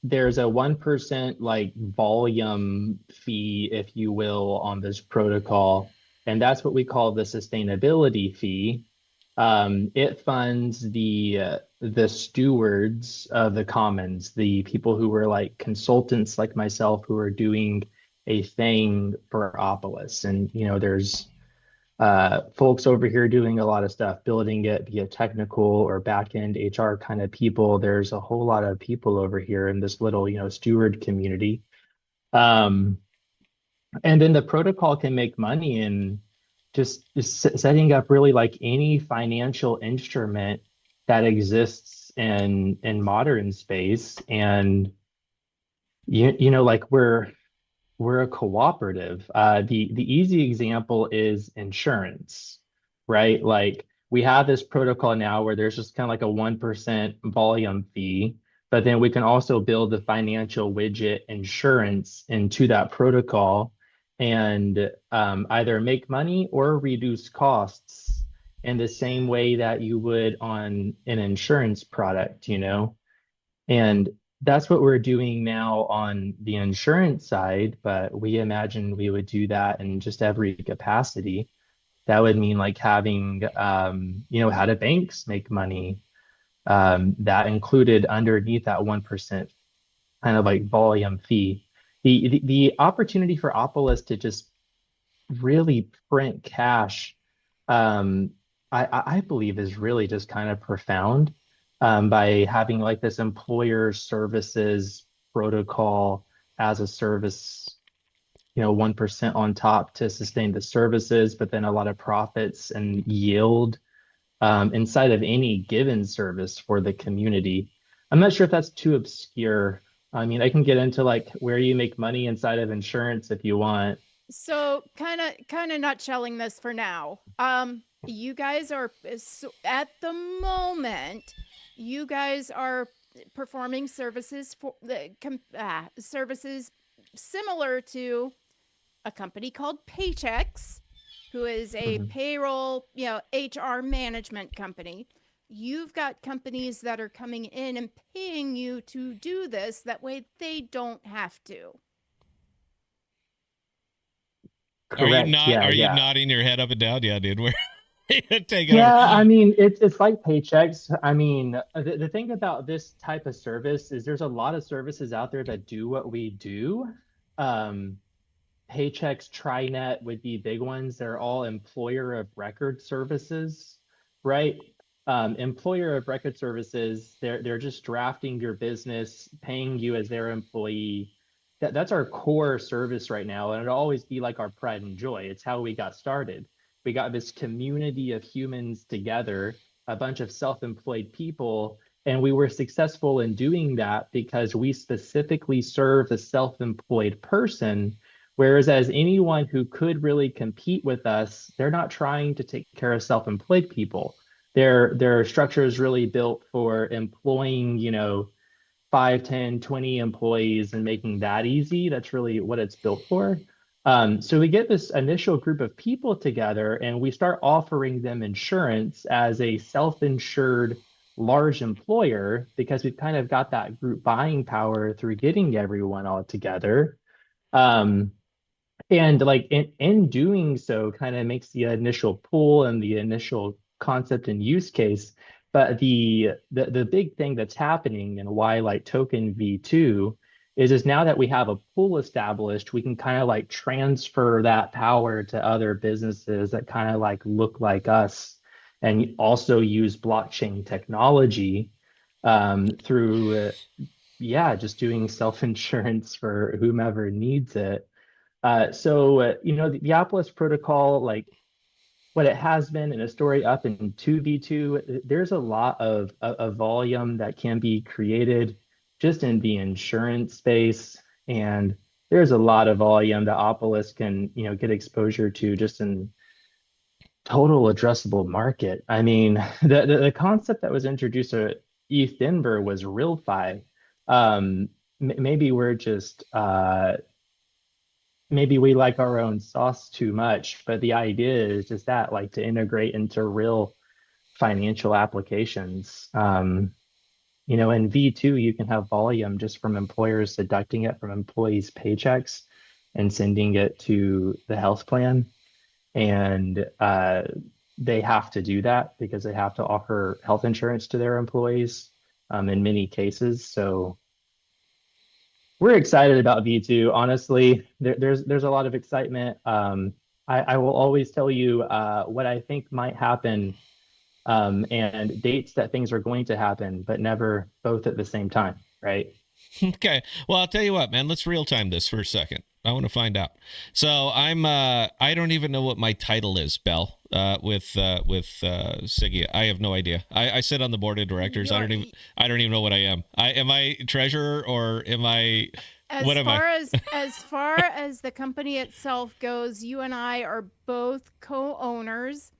there's a 1% like volume fee, if you will, on this protocol. And that's what we call the sustainability fee. It funds the stewards of the commons, the people who were like consultants like myself who are doing a thing for Opolis. And, there's folks over here doing a lot of stuff, building it, be it technical or back-end HR kind of people. There's a whole lot of people over here in this little, steward community. And then the protocol can make money in just setting up really like any financial instrument that exists in modern space. And like we're a cooperative. The easy example is insurance, right? Like we have this protocol now where there's just kind of like a 1% volume fee, but then we can also build the financial widget insurance into that protocol and either make money or reduce costs in the same way that you would on an insurance product, And that's what we're doing now on the insurance side, but we imagine we would do that in just every capacity. That would mean like having, how do banks make money? That included underneath that 1% kind of like volume fee. The opportunity for Opolis to just really print cash um, I believe is really just kind of profound, by having like this employer services protocol as a service, 1% on top to sustain the services, but then a lot of profits and yield, inside of any given service for the community. I'm not sure if that's too obscure. I mean, I can get into like where you make money inside of insurance if you want. So kind of nutshelling this for now. You guys are at the moment, you guys are performing services for the services similar to a company called Paychex, who is a Mhm. payroll, HR management company. You've got companies that are coming in and paying you to do this. That way they don't have to. Correct. Yeah, Are you yeah. nodding your head up and down? Yeah, dude. We're taking over. Yeah, I mean, it's like paychecks. I mean, the thing about this type of service is there's a lot of services out there that do what we do. Um, Paychex, TriNet would be big ones. They're all employer of record services, right? Employer of record services, they're just drafting your business, paying you as their employee. That's our core service right now, and it'll always be like our pride and joy. It's how we got started. We got this community of humans together, a bunch of self-employed people, and we were successful in doing that because we specifically serve the self-employed person. Whereas as anyone who could really compete with us, they're not trying to take care of self-employed people. Their structure is really built for employing, 5, 10, 20 employees and making that easy. That's really what it's built for. So we get this initial group of people together and we start offering them insurance as a self-insured large employer because we've kind of got that group buying power through getting everyone all together. Um, and like in doing so, kind of makes the initial pool and the initial concept and use case. But the big thing that's happening and why like token V2 is now that we have a pool established, we can kind of like transfer that power to other businesses that kind of like look like us and also use blockchain technology, through yeah, just doing self-insurance for whomever needs it. The Opolis protocol, like what it has been in a story up in 2v2, there's a lot of volume that can be created just in the insurance space. And there's a lot of volume that Opolis can, get exposure to just in total addressable market. I mean, the concept that was introduced to ETH Denver was RealFi. Maybe we're just maybe we like our own sauce too much, but the idea is just that, like to integrate into real financial applications. In V2, you can have volume just from employers deducting it from employees' paychecks and sending it to the health plan. And they have to do that because they have to offer health insurance to their employees, in many cases. So we're excited about V2. Honestly, there's a lot of excitement. I will always tell you what I think might happen, and dates that things are going to happen, but never both at the same time, right? Okay. Well, I'll tell you what, man. Let's real time this for a second. I want to find out. So I don't even know what my title is, Bell, with Siggy. I have no idea. I sit on the board of directors. I don't even know what I am. Am I treasurer or am I, what am I? As far as the company itself goes, you and I are both co-owners.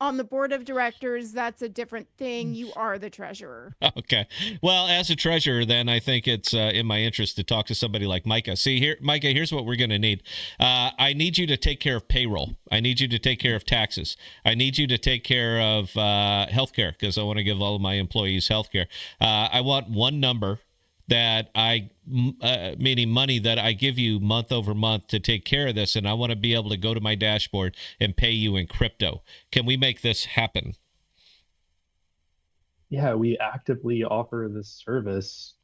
On the board of directors, that's a different thing. You are the treasurer. Okay. Well, as a treasurer, then I think it's in my interest to talk to somebody like Micah. See here, Micah, here's what we're going to need. I need you to take care of payroll. I need you to take care of taxes. I need you to take care of healthcare because I want to give all of my employees healthcare. I want one number that meaning money that I give you month over month to take care of this. And I want to be able to go to my dashboard and pay you in crypto. Can we make this happen? Yeah, we actively offer this service.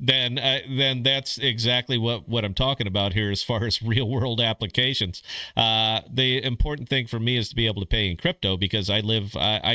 then that's exactly what I'm talking about here as far as real world applications. The important thing for me is to be able to pay in crypto, because I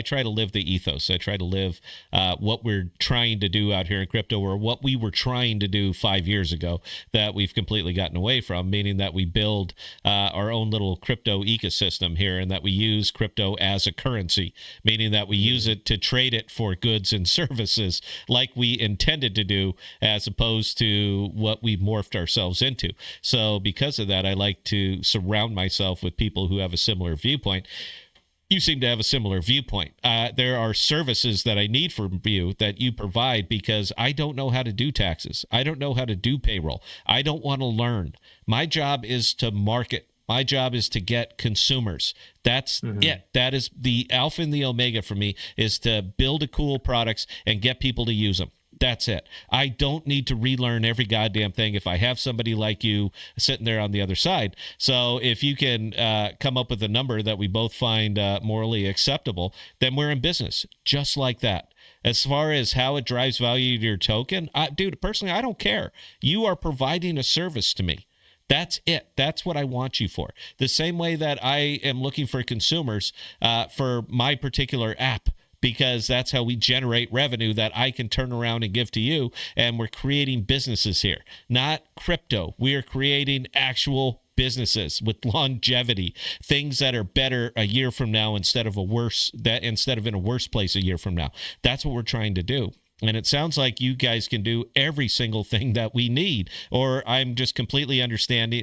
try to live the ethos. I try to live what we're trying to do out here in crypto, or what we were trying to do 5 years ago that we've completely gotten away from, meaning that we build our own little crypto ecosystem here, and that we use crypto as a currency, meaning that we use it to trade it for goods and services like we intended to do, as opposed to what we've morphed ourselves into. So because of that, I like to surround myself with people who have a similar viewpoint. You seem to have a similar viewpoint. There are services that I need from you that you provide, because I don't know how to do taxes. I don't know how to do payroll. I don't want to learn. My job is to market. My job is to get consumers. That's it. That is the alpha and the omega for me, is to build a cool products and get people to use them. That's it. I don't need to relearn every goddamn thing if I have somebody like you sitting there on the other side. So if you can come up with a number that we both find morally acceptable, then we're in business, just like that. As far as how it drives value to your token, dude, personally, I don't care. You are providing a service to me. That's it. That's what I want you for. The same way that I am looking for consumers for my particular app, because that's how we generate revenue that I can turn around and give to you. And we're creating businesses here, not crypto. We are creating actual businesses with longevity, things that are better a year from now instead of in a worse place a year from now. That's what we're trying to do. And it sounds like you guys can do every single thing that we need, or I'm just completely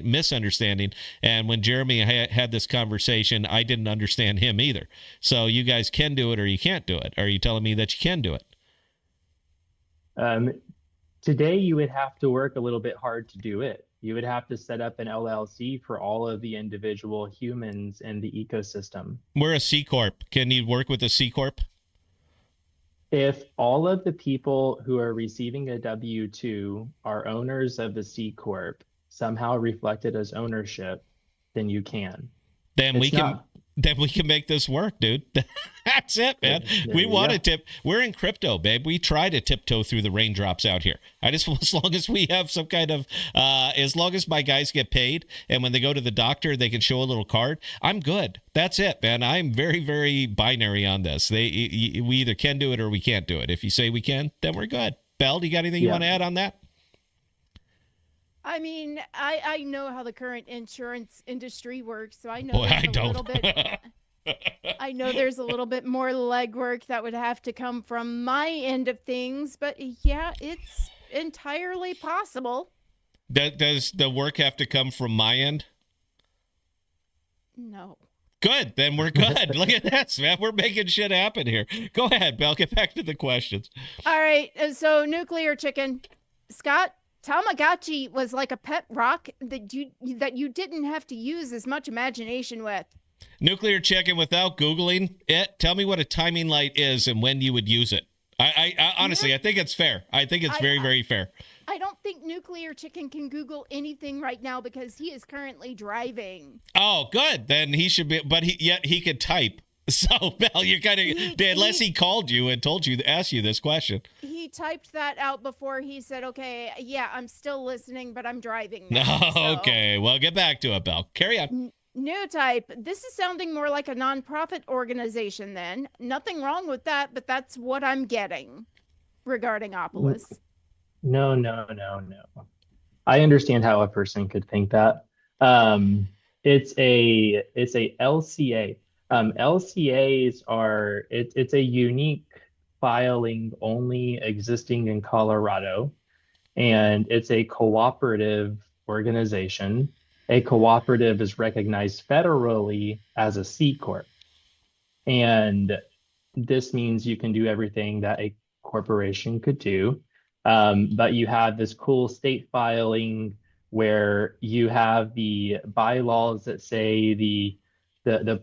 misunderstanding. And when Jeremy had this conversation, I didn't understand him either. So you guys can do it, or you can't do it. Are you telling me that you can do it? Today, you would have to work a little bit hard to do it. You would have to set up an LLC for all of the individual humans in the ecosystem. We're a C Corp. Can you work with a C Corp? If all of the people who are receiving a W-2 are owners of the C Corp, somehow reflected as ownership, then you can. Then we can make this work, dude. That's it, man. We want to tip. We're in crypto, babe. We try to tiptoe through the raindrops out here. As long as we have some kind of, as long as my guys get paid, and when they go to the doctor, they can show a little card, I'm good. That's it, man. I'm very, very binary on this. We either can do it or we can't do it. If you say we can, then we're good. Belle, do you got anything you want to add on that? I mean, I know how the current insurance industry works, so I know little bit. I know there's a little bit more legwork that would have to come from my end of things, but yeah, it's entirely possible. Does the work have to come from my end? No. Good, then we're good. Look at this, man. We're making shit happen here. Go ahead, Belle. Get back to the questions. All right, so nuclear chicken. Scott, Tamagotchi was like a pet rock that you didn't have to use as much imagination with. Nuclear chicken, without Googling it, tell me what a timing light is and when you would use it. I honestly, I think it's fair. I think it's very, very fair. I don't think nuclear chicken can Google anything right now because he is currently driving. Oh, good. Then he should be, but he could type. So, Belle, you're kind of, unless he called you and asked you this question. He typed that out before he said, okay, yeah, I'm still listening, but I'm driving now. Okay, well, get back to it, Belle. Carry on. New type. This is sounding more like a nonprofit organization then. Nothing wrong with that, but that's what I'm getting regarding Opolis. No. I understand how a person could think that. It's a LCA. LCAs it's a unique filing only existing in Colorado, and it's a cooperative organization. A cooperative is recognized federally as a C Corp. And this means you can do everything that a corporation could do. But you have this cool state filing where you have the bylaws that say the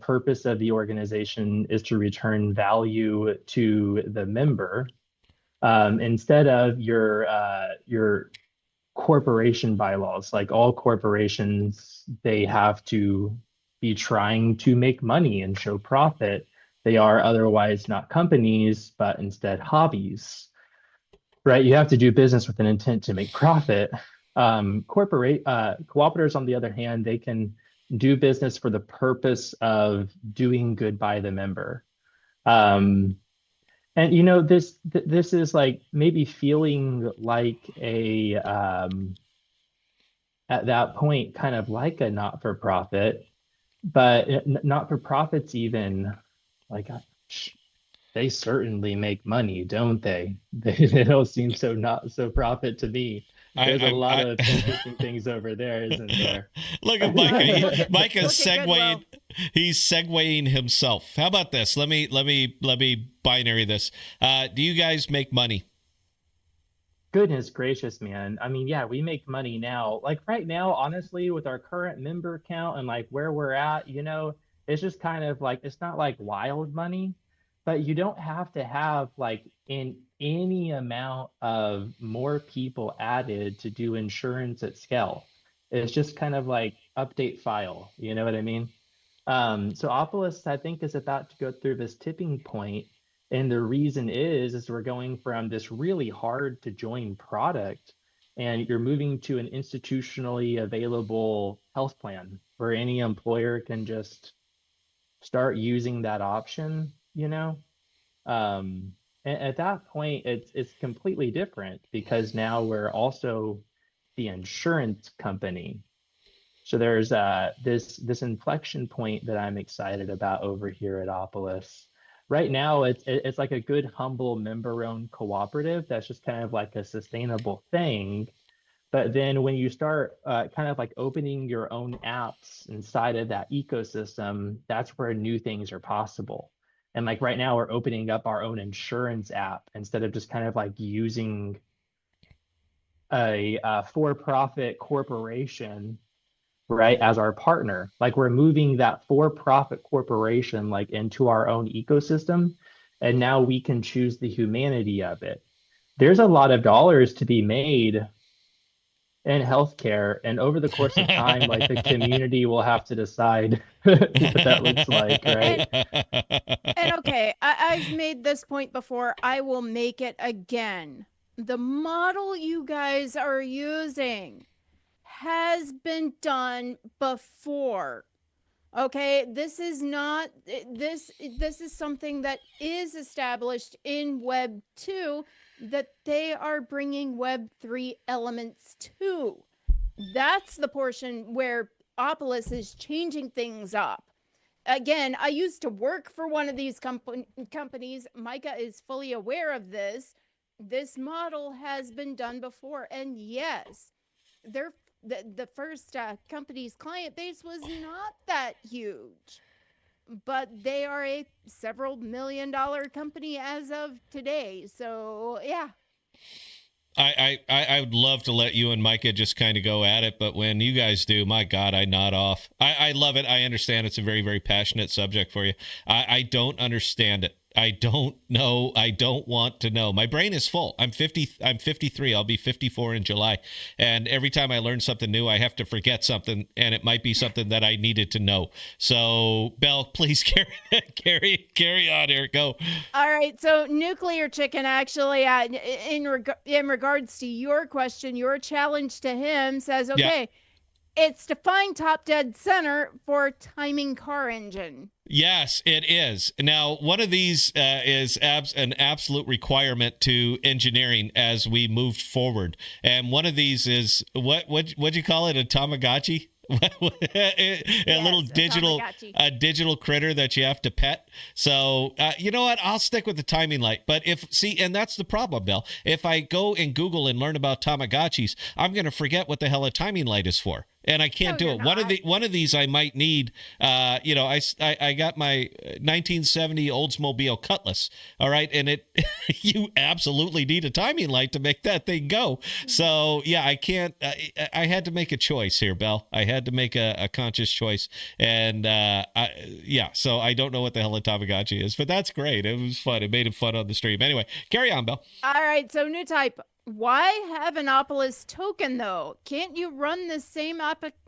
purpose of the organization is to return value to the member, instead of your corporation bylaws. Like all corporations, they have to be trying to make money and show profit. They are otherwise not companies, but instead hobbies. right? You have to do business with an intent to make profit. Cooperators, on the other hand, they can do business for the purpose of doing good by the member. Um, and this is like maybe feeling like a at that point kind of like a not-for-profit, but not-for-profits even like they certainly make money, don't they? They don't seem so not so profit to me. There's a lot of interesting things over there, isn't there? Look at Micah. Micah's Look at Goodwill. segueing. He's segueing himself. How about this? Let me binary this. Do you guys make money? Goodness gracious, man. I mean, yeah, we make money now. Like right now, honestly, with our current member count and like where we're at, it's just kind of like it's not like wild money, but you don't have to have like in any amount of more people added to do insurance at scale. It's just kind of like update file, you know what I mean? So Opolis, I think, is about to go through this tipping point. And the reason is we're going from this really hard to join product, and you're moving to an institutionally available health plan where any employer can just start using that option, And at that point, it's completely different because now we're also the insurance company. So there's this inflection point that I'm excited about over here at Opolis. Right now, it's like a good, humble member-owned cooperative that's just kind of like a sustainable thing. But then when you start kind of like opening your own apps inside of that ecosystem, that's where new things are possible. And like right now, we're opening up our own insurance app instead of just kind of like using a for-profit corporation, right, as our partner. Like we're moving that for-profit corporation like into our own ecosystem, and now we can choose the humanity of it. There's a lot of dollars to be made in healthcare, and over the course of time, like the community will have to decide what that looks like, right? And okay, I've made this point before. I will make it again. The model you guys are using has been done before. Okay, this is not this is something that is established in Web 2 that they are bringing Web 3 elements to. That's the portion where Opolis is changing things up. Again, I used to work for one of these companies. Micah is fully aware of this. This model has been done before, and yes, the first company's client base was not that huge, but they are a several $million company as of today. So yeah. I would love to let you and Micah just kind of go at it, but when you guys do, my God, I nod off. I love it. I understand it's a very, very passionate subject for you. I don't understand it. I don't know. I don't want to know. My brain is full. I'm 53. I'll be 54 in July. And every time I learn something new, I have to forget something, and it might be something that I needed to know. So, Belle, please carry on here. Go. All right. So, Nuclear Chicken, actually, in regards to your question, your challenge to him says, okay, it's to find top dead center for timing car engine. Yes, it is. Now, one of these is an absolute requirement to engineering as we move forward. And one of these is, what'd you call it, a Tamagotchi? Little digital critter that you have to pet. So you know what, I'll stick with the timing light. But and that's the problem, Bill. If I go and Google and learn about Tamagotchis, I'm going to forget what the hell a timing light is for, and I can't do it. One of these I might need. I got my 1970 Oldsmobile Cutlass. All right, and you absolutely need a timing light to make that thing go. So yeah, I can't. I had to make a choice here, Bill. I had to make a conscious choice, and so I don't know what the hell a Tamagotchi is, but that's great. It was fun. It made it fun on the stream. Anyway, carry on, Bill. All right, so new type. Why have an Opolis token, though? Can't you run the same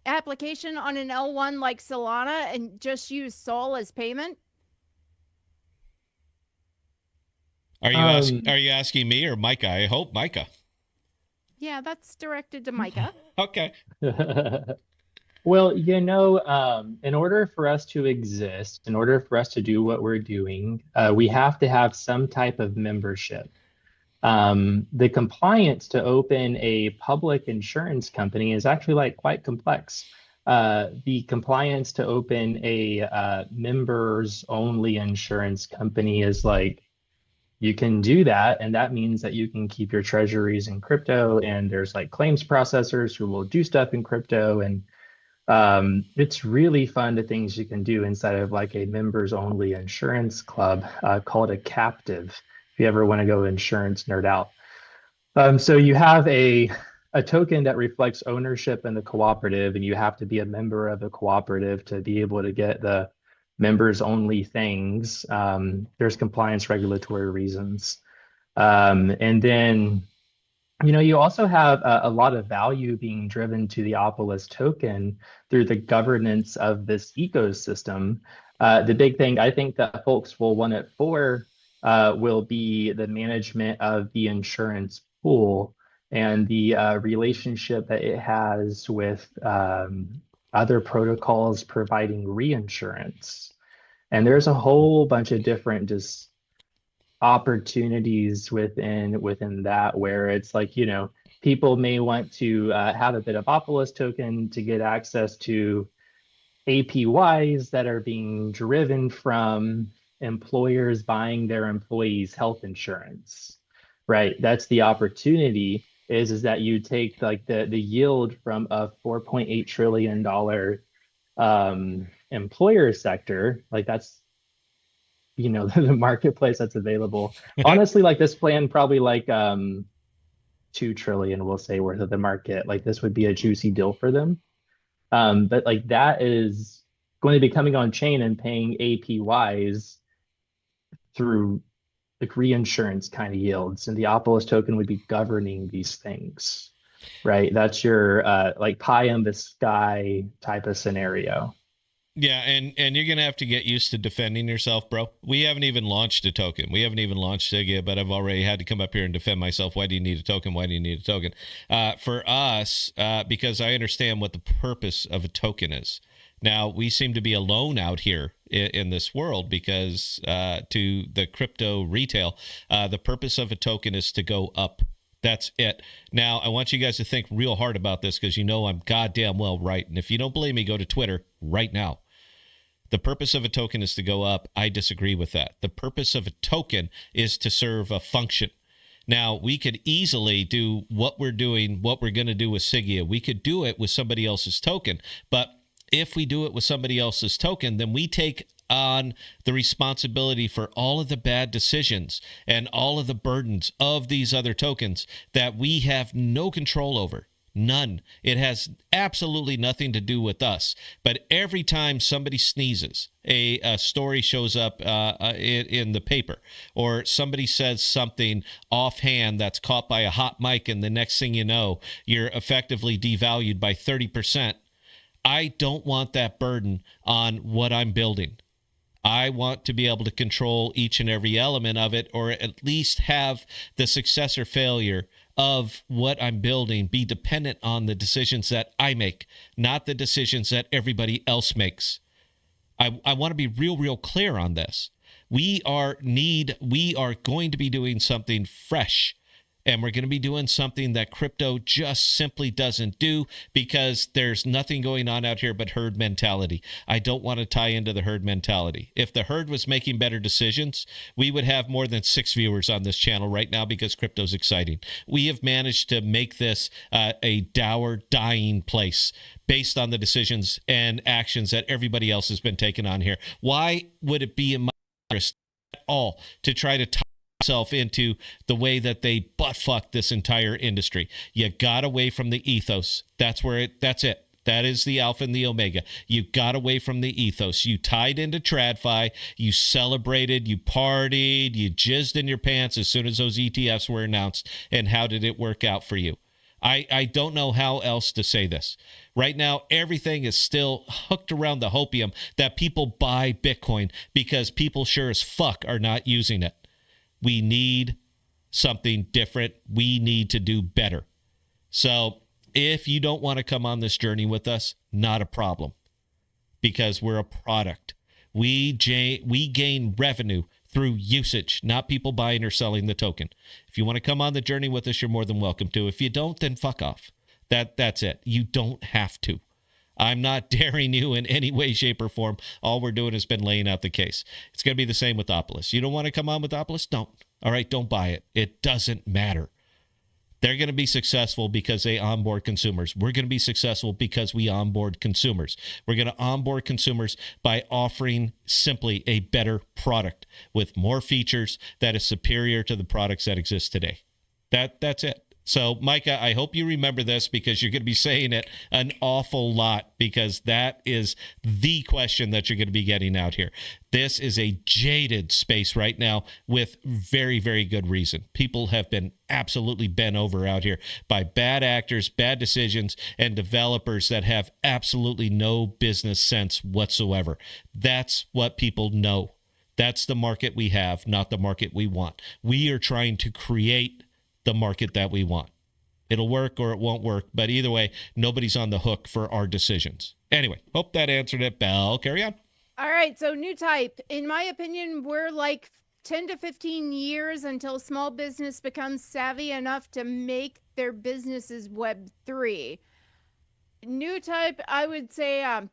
application on an L1 like Solana and just use Sol as payment? Are you asking me or Micah? I hope Micah. Yeah, that's directed to Micah. Okay. Well, in order for us to exist, in order for us to do what we're doing, we have to have some type of membership. The compliance to open a public insurance company is actually like quite complex. The compliance to open a members only insurance company is like you can do that, and that means that you can keep your treasuries in crypto, and there's like claims processors who will do stuff in crypto, and it's really fun the things you can do inside of like a members only insurance club called a captive. If you ever want to go insurance nerd out. So you have a token that reflects ownership in the cooperative, and you have to be a member of the cooperative to be able to get the members only things. There's compliance regulatory reasons. And then you also have a lot of value being driven to the Opolis token through the governance of this ecosystem. The big thing I think that folks will want it for will be the management of the insurance pool and the relationship that it has with other protocols providing reinsurance. And there's a whole bunch of different just opportunities within that where it's like people may want to have a bit of Opolis token to get access to APYs that are being driven from employers buying their employees health insurance, right? That's the opportunity is that you take like the yield from a $4.8 trillion employer sector, like that's the marketplace that's available. Honestly, like this plan probably like 2 trillion, we'll say, worth of the market. Like this would be a juicy deal for them. But like that is going to be coming on chain and paying APYs through like reinsurance kind of yields, and the Opolis token would be governing these things, right? That's your like pie in the sky type of scenario. Yeah, and you're going to have to get used to defending yourself, bro. We haven't even launched a token. We haven't even launched Sigia, but I've already had to come up here and defend myself. Why do you need a token? Why do you need a token? For us, because I understand what the purpose of a token is. Now, we seem to be alone out here in this world because to the crypto retail, the purpose of a token is to go up. That's it. Now, I want you guys to think real hard about this because I'm goddamn well right. And if you don't believe me, go to Twitter right now. The purpose of a token is to go up. I disagree with that. The purpose of a token is to serve a function. Now, we could easily do what we're doing, what we're going to do with Sigia. We could do it with somebody else's token. But if we do it with somebody else's token, then we take on the responsibility for all of the bad decisions and all of the burdens of these other tokens that we have no control over. None. It has absolutely nothing to do with us. But every time somebody sneezes, a story shows up in the paper, or somebody says something offhand that's caught by a hot mic, and the next thing you know, you're effectively devalued by 30%. I don't want that burden on what I'm building. I want to be able to control each and every element of it, or at least have the success or failure of what I'm building be dependent on the decisions that I make, not the decisions that everybody else makes. I want to be real clear on this. We are going to be doing something fresh. And we're going to be doing something that crypto just simply doesn't do because there's nothing going on out here but herd mentality. I don't want to tie into the herd mentality. If the herd was making better decisions, we would have more than 6 viewers on this channel right now because crypto's exciting. We have managed to make this a dour, dying place based on the decisions and actions that everybody else has been taking on here. Why would it be in my interest at all to try to itself into the way that they butt fuck this entire industry? You got away from the ethos. That's it. That is the alpha and the omega. You got away from the ethos. You tied into TradFi. You celebrated. You partied. You jizzed in your pants as soon as those ETFs were announced. And how did it work out for you? I don't know how else to say this. Right now, everything is still hooked around the hopium that people buy Bitcoin because people sure as fuck are not using it. We need something different. We need to do better. So if you don't want to come on this journey with us, not a problem, because we're a product. We gain revenue through usage, not people buying or selling the token. If you want to come on the journey with us, you're more than welcome to. If you don't, then fuck off. That's it. You don't have to. I'm not daring you in any way, shape, or form. All we're doing has been laying out the case. It's going to be the same with Opolis. You don't want to come on with Opolis? Don't. All right, don't buy it. It doesn't matter. They're going to be successful because they onboard consumers. We're going to be successful because we onboard consumers. We're going to onboard consumers by offering simply a better product with more features that is superior to the products that exist today. That's it. So, Micah, I hope you remember this, because you're going to be saying it an awful lot, because that is the question that you're going to be getting out here. This is a jaded space right now with very, very good reason. People have been absolutely bent over out here by bad actors, bad decisions, and developers that have absolutely no business sense whatsoever. That's what people know. That's the market we have, not the market we want. We are trying to create the market that we want. It'll work or it won't work, but either way, nobody's on the hook for our decisions. Anyway, hope that answered it. Belle, carry on. All right, so new type. In my opinion, we're like 10 to 15 years until small business becomes savvy enough to make their businesses Web3. New type, I would say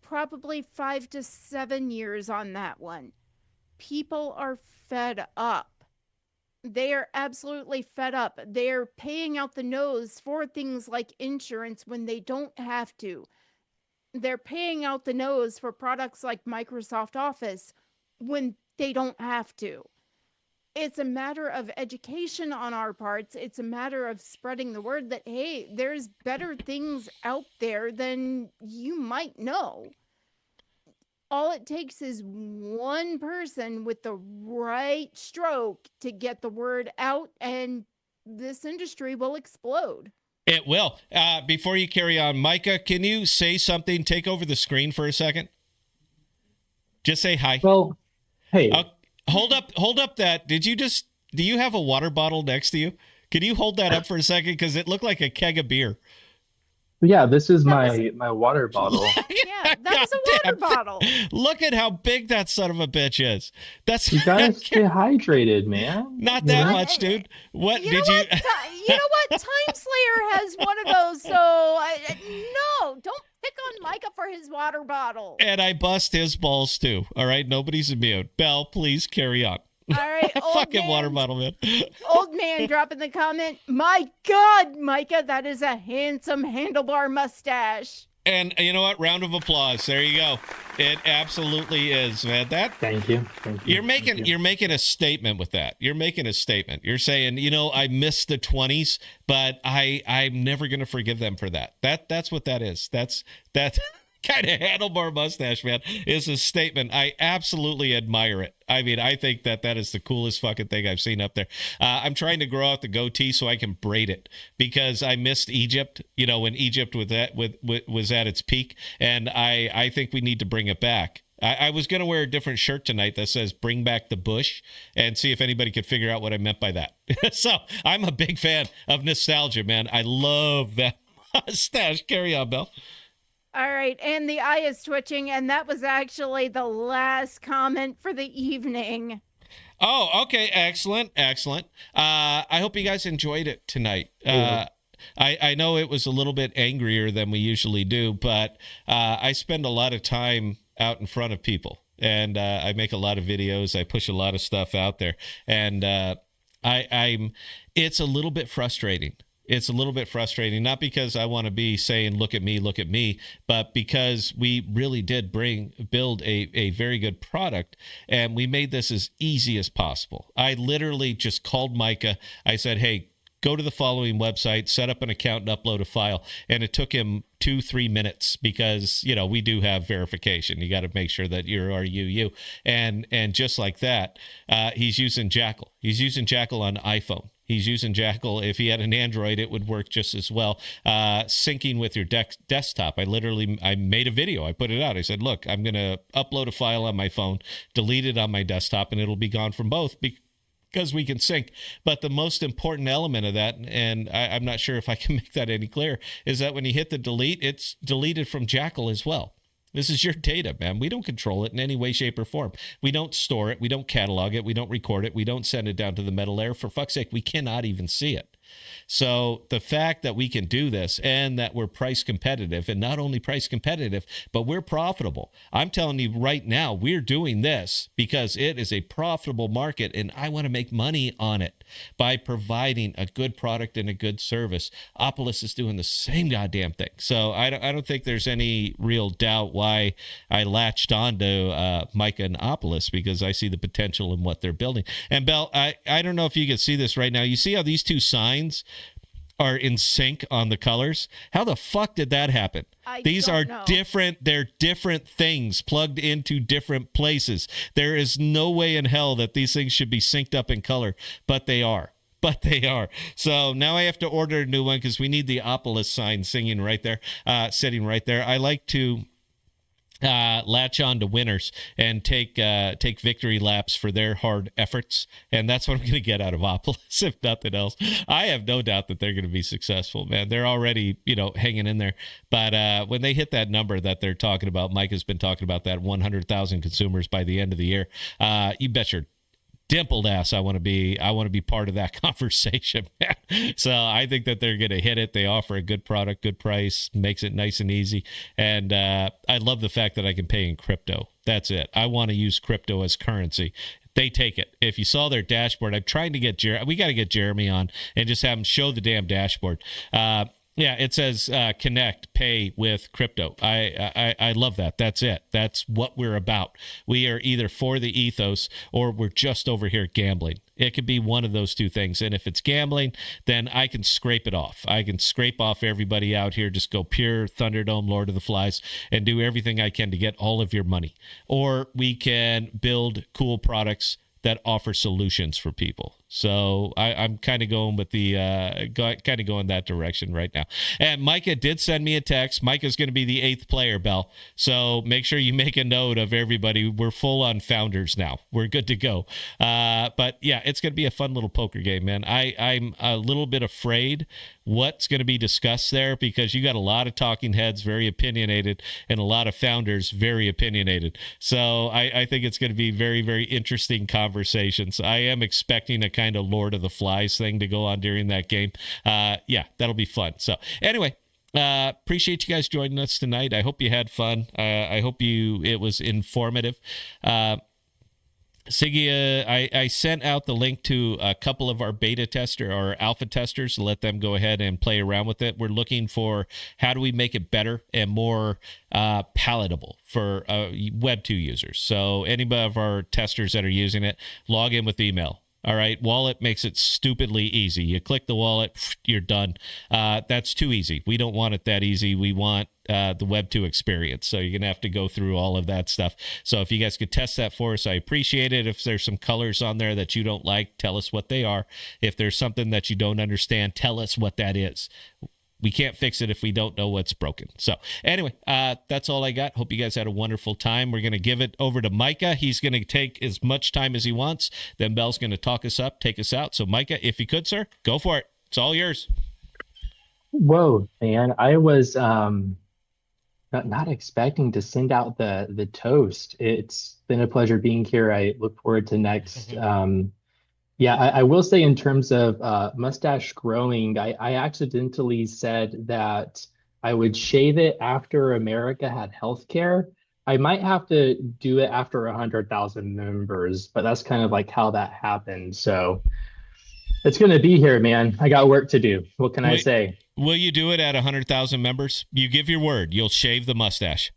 probably 5 to 7 years on that one. People are fed up. They are absolutely fed up. They're paying out the nose for things like insurance when they don't have to. They're paying out the nose for products like Microsoft Office when they don't have to. It's a matter of education on our parts. It's a matter of spreading the word that, hey, there's better things out there than you might know. All it takes is one person with the right stroke to get the word out, and this industry will explode. It will. Before you carry on, Micah, can you say something? Take over the screen for a second. Just say hi. Well, hey. Hold up that. Do you have a water bottle next to you? Can you hold that up for a second? Because it looked like a keg of beer. Yeah, this is my water bottle. Yeah, that was a water bottle. Look at how big that son of a bitch is. That's You gotta stay hydrated, man. not that much, dude. What You did know you? what? You know what? Time Slayer has one of those, so no, don't pick on Micah for his water bottle. And I bust his balls too. All right, nobody's immune. Belle, please carry on. All right, Fucking water bottle, man. Old man dropping the comment, my God, Micah, that is a handsome handlebar mustache. And you know what? Round of applause. There you go. It absolutely is, man. Thank you. You're making a statement with that. You're making a statement. You're saying, I missed the 20s, but I'm never going to forgive them for that. That's what that is. That kind of handlebar mustache, man, is a statement. I absolutely admire it. I mean, I think that is the coolest fucking thing I've seen up there. I'm trying to grow out the goatee so I can braid it, because I missed Egypt, when Egypt was at its peak, and I think we need to bring it back. I was going to wear a different shirt tonight that says "Bring Back the Bush" and see if anybody could figure out what I meant by that. So I'm a big fan of nostalgia, man. I love that mustache. Carry on, Belle. All right, and the eye is twitching, and that was actually the last comment for the evening. Oh, okay, excellent. I hope you guys enjoyed it tonight. I know it was a little bit angrier than we usually do, but I spend a lot of time out in front of people, and I make a lot of videos. I push a lot of stuff out there, and it's a little bit frustrating. It's a little bit frustrating, not because I want to be saying, look at me, but because we really did build a very good product, and we made this as easy as possible. I literally just called Micah. I said, hey, go to the following website, set up an account, and upload a file. And it took him 2-3 minutes because, you know, we do have verification. You got to make sure that you're you. And just like that, he's using Jackal. He's using Jackal on iPhone. He's using Jackal. If he had an Android, it would work just as well. Syncing with your desktop. I made a video. I put it out. I said, look, I'm going to upload a file on my phone, delete it on my desktop, and it'll be gone from both because we can sync. But the most important element of that, and I'm not sure if I can make that any clearer, is that when you hit the delete, it's deleted from Jackal as well. This is your data, man. We don't control it in any way, shape, or form. We don't store it. We don't catalog it. We don't record it. We don't send it down to the metal layer. For fuck's sake, we cannot even see it. So the fact that we can do this and that we're price competitive, and not only price competitive, but we're profitable. I'm telling you right now, we're doing this because it is a profitable market, and I want to make money on it by providing a good product and a good service. Opolis is doing the same goddamn thing. So I don't think there's any real doubt why I latched on to Micah and Opolis, because I see the potential in what they're building. And Belle, I don't know if you can see this right now. You see how these two signs are in sync on the colors? How the fuck did that happen? These are different. They're different things plugged into different places. There is no way in hell that these things should be synced up in color, but they are. So now I have to order a new one because we need the Opolis sign sitting right there. I like to latch on to winners and take victory laps for their hard efforts, and that's what I'm going to get out of Opolis, if nothing else. I have no doubt that they're going to be successful, man. They're already, hanging in there, but when they hit that number that they're talking about, Mike has been talking about that 100,000 consumers by the end of the year. You bet your dimpled ass I want to be part of that conversation, man. So I think that they're going to hit it. They offer a good product, good price, makes it nice and easy, and I love the fact that I can pay in crypto. That's it. I want to use crypto as currency. They take it. If you saw their dashboard, I'm trying to get we got to get Jeremy on and just have him show the damn dashboard. Yeah, it says connect, pay with crypto. I love that. That's it. That's what we're about. We are either for the ethos or we're just over here gambling. It could be one of those two things. And if it's gambling, then I can scrape it off. I can scrape off everybody out here, just go pure Thunderdome, Lord of the Flies, and do everything I can to get all of your money. Or we can build cool products that offer solutions for people. So I'm kind of going with going that direction right now. And Micah did send me a text. Micah's going to be the 8th player, Bell. So make sure you make a note of everybody. We're full on founders now. We're good to go. But yeah, it's going to be a fun little poker game, man. I'm a little bit afraid what's going to be discussed there, because you got a lot of talking heads, very opinionated, and a lot of founders, very opinionated. So I think it's going to be very, very interesting conversations. I am expecting a kind of Lord of the Flies thing to go on during that game. Yeah, that'll be fun. So anyway, appreciate you guys joining us tonight. I hope you had fun. I hope it was informative. Siggy, I sent out the link to a couple of our beta tester or alpha testers to let them go ahead and play around with it. We're looking for how do we make it better and more palatable for Web 2 users. So any of our testers that are using it, log in with email. All right, wallet makes it stupidly easy. You click the wallet, you're done. That's too easy. We don't want it that easy. We want the Web 2 experience. So you're going to have to go through all of that stuff. So if you guys could test that for us, I appreciate it. If there's some colors on there that you don't like, tell us what they are. If there's something that you don't understand, tell us what that is. We can't fix it if we don't know what's broken. So anyway, that's all I got. Hope you guys had a wonderful time. We're going to give it over to Micah. He's going to take as much time as he wants. Then Bell's going to talk us up, take us out. So Micah, if you could, sir, go for it. It's all yours. Whoa, man. I was not expecting to send out the toast. It's been a pleasure being here. I look forward to next. Yeah, I will say in terms of mustache growing, I accidentally said that I would shave it after America had healthcare. I might have to do it after 100,000 members, but that's kind of like how that happened. So it's going to be here, man. I got work to do. What can I say? Will you do it at 100,000 members? You give your word. You'll shave the mustache.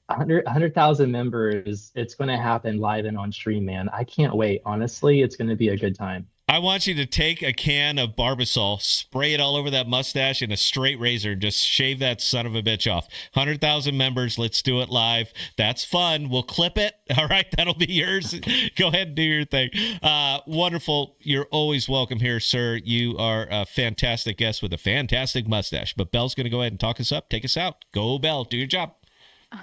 100,000 members. It's going to happen live and on stream, man. I can't wait. Honestly, it's going to be a good time. I want you to take a can of Barbasol, spray it all over that mustache, and a straight razor, and just shave that son of a bitch off. 100,000 members. Let's do it live. That's fun. We'll clip it. All right, that'll be yours. Go ahead and do your thing. Wonderful. You're always welcome here, sir. You are a fantastic guest with a fantastic mustache. But Belle's going to go ahead and talk us up. Take us out. Go, Belle. Do your job.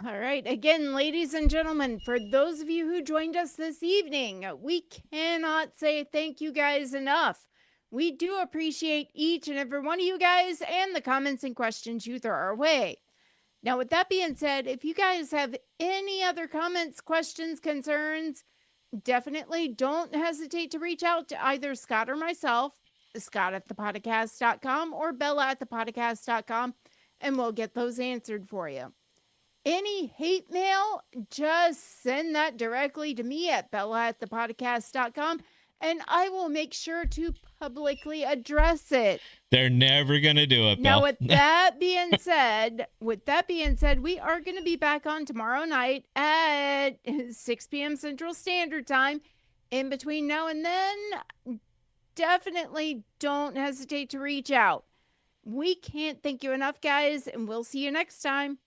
All right. Again, ladies and gentlemen, for those of you who joined us this evening, we cannot say thank you guys enough. We do appreciate each and every one of you guys and the comments and questions you throw our way. Now, with that being said, if you guys have any other comments, questions, concerns, definitely don't hesitate to reach out to either Scott or myself, Scott at ThePodocasts.com or Bella at ThePodocasts.com, and we'll get those answered for you. Any hate mail, just send that directly to me at Bella at ThePodocasts.com, and I will make sure to publicly address it. They're never going to do it, Now, Belle. with that being said, we are going to be back on tomorrow night at 6 p.m. Central Standard Time. In between now and then, definitely don't hesitate to reach out. We can't thank you enough, guys, and we'll see you next time.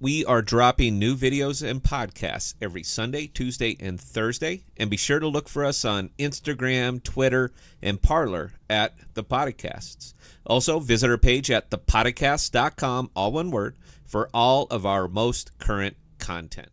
We are dropping new videos and podcasts every Sunday, Tuesday, and Thursday. And be sure to look for us on Instagram, Twitter, and Parler at ThePodocasts. Also, visit our page at ThePodocasts.com, all one word, for all of our most current content.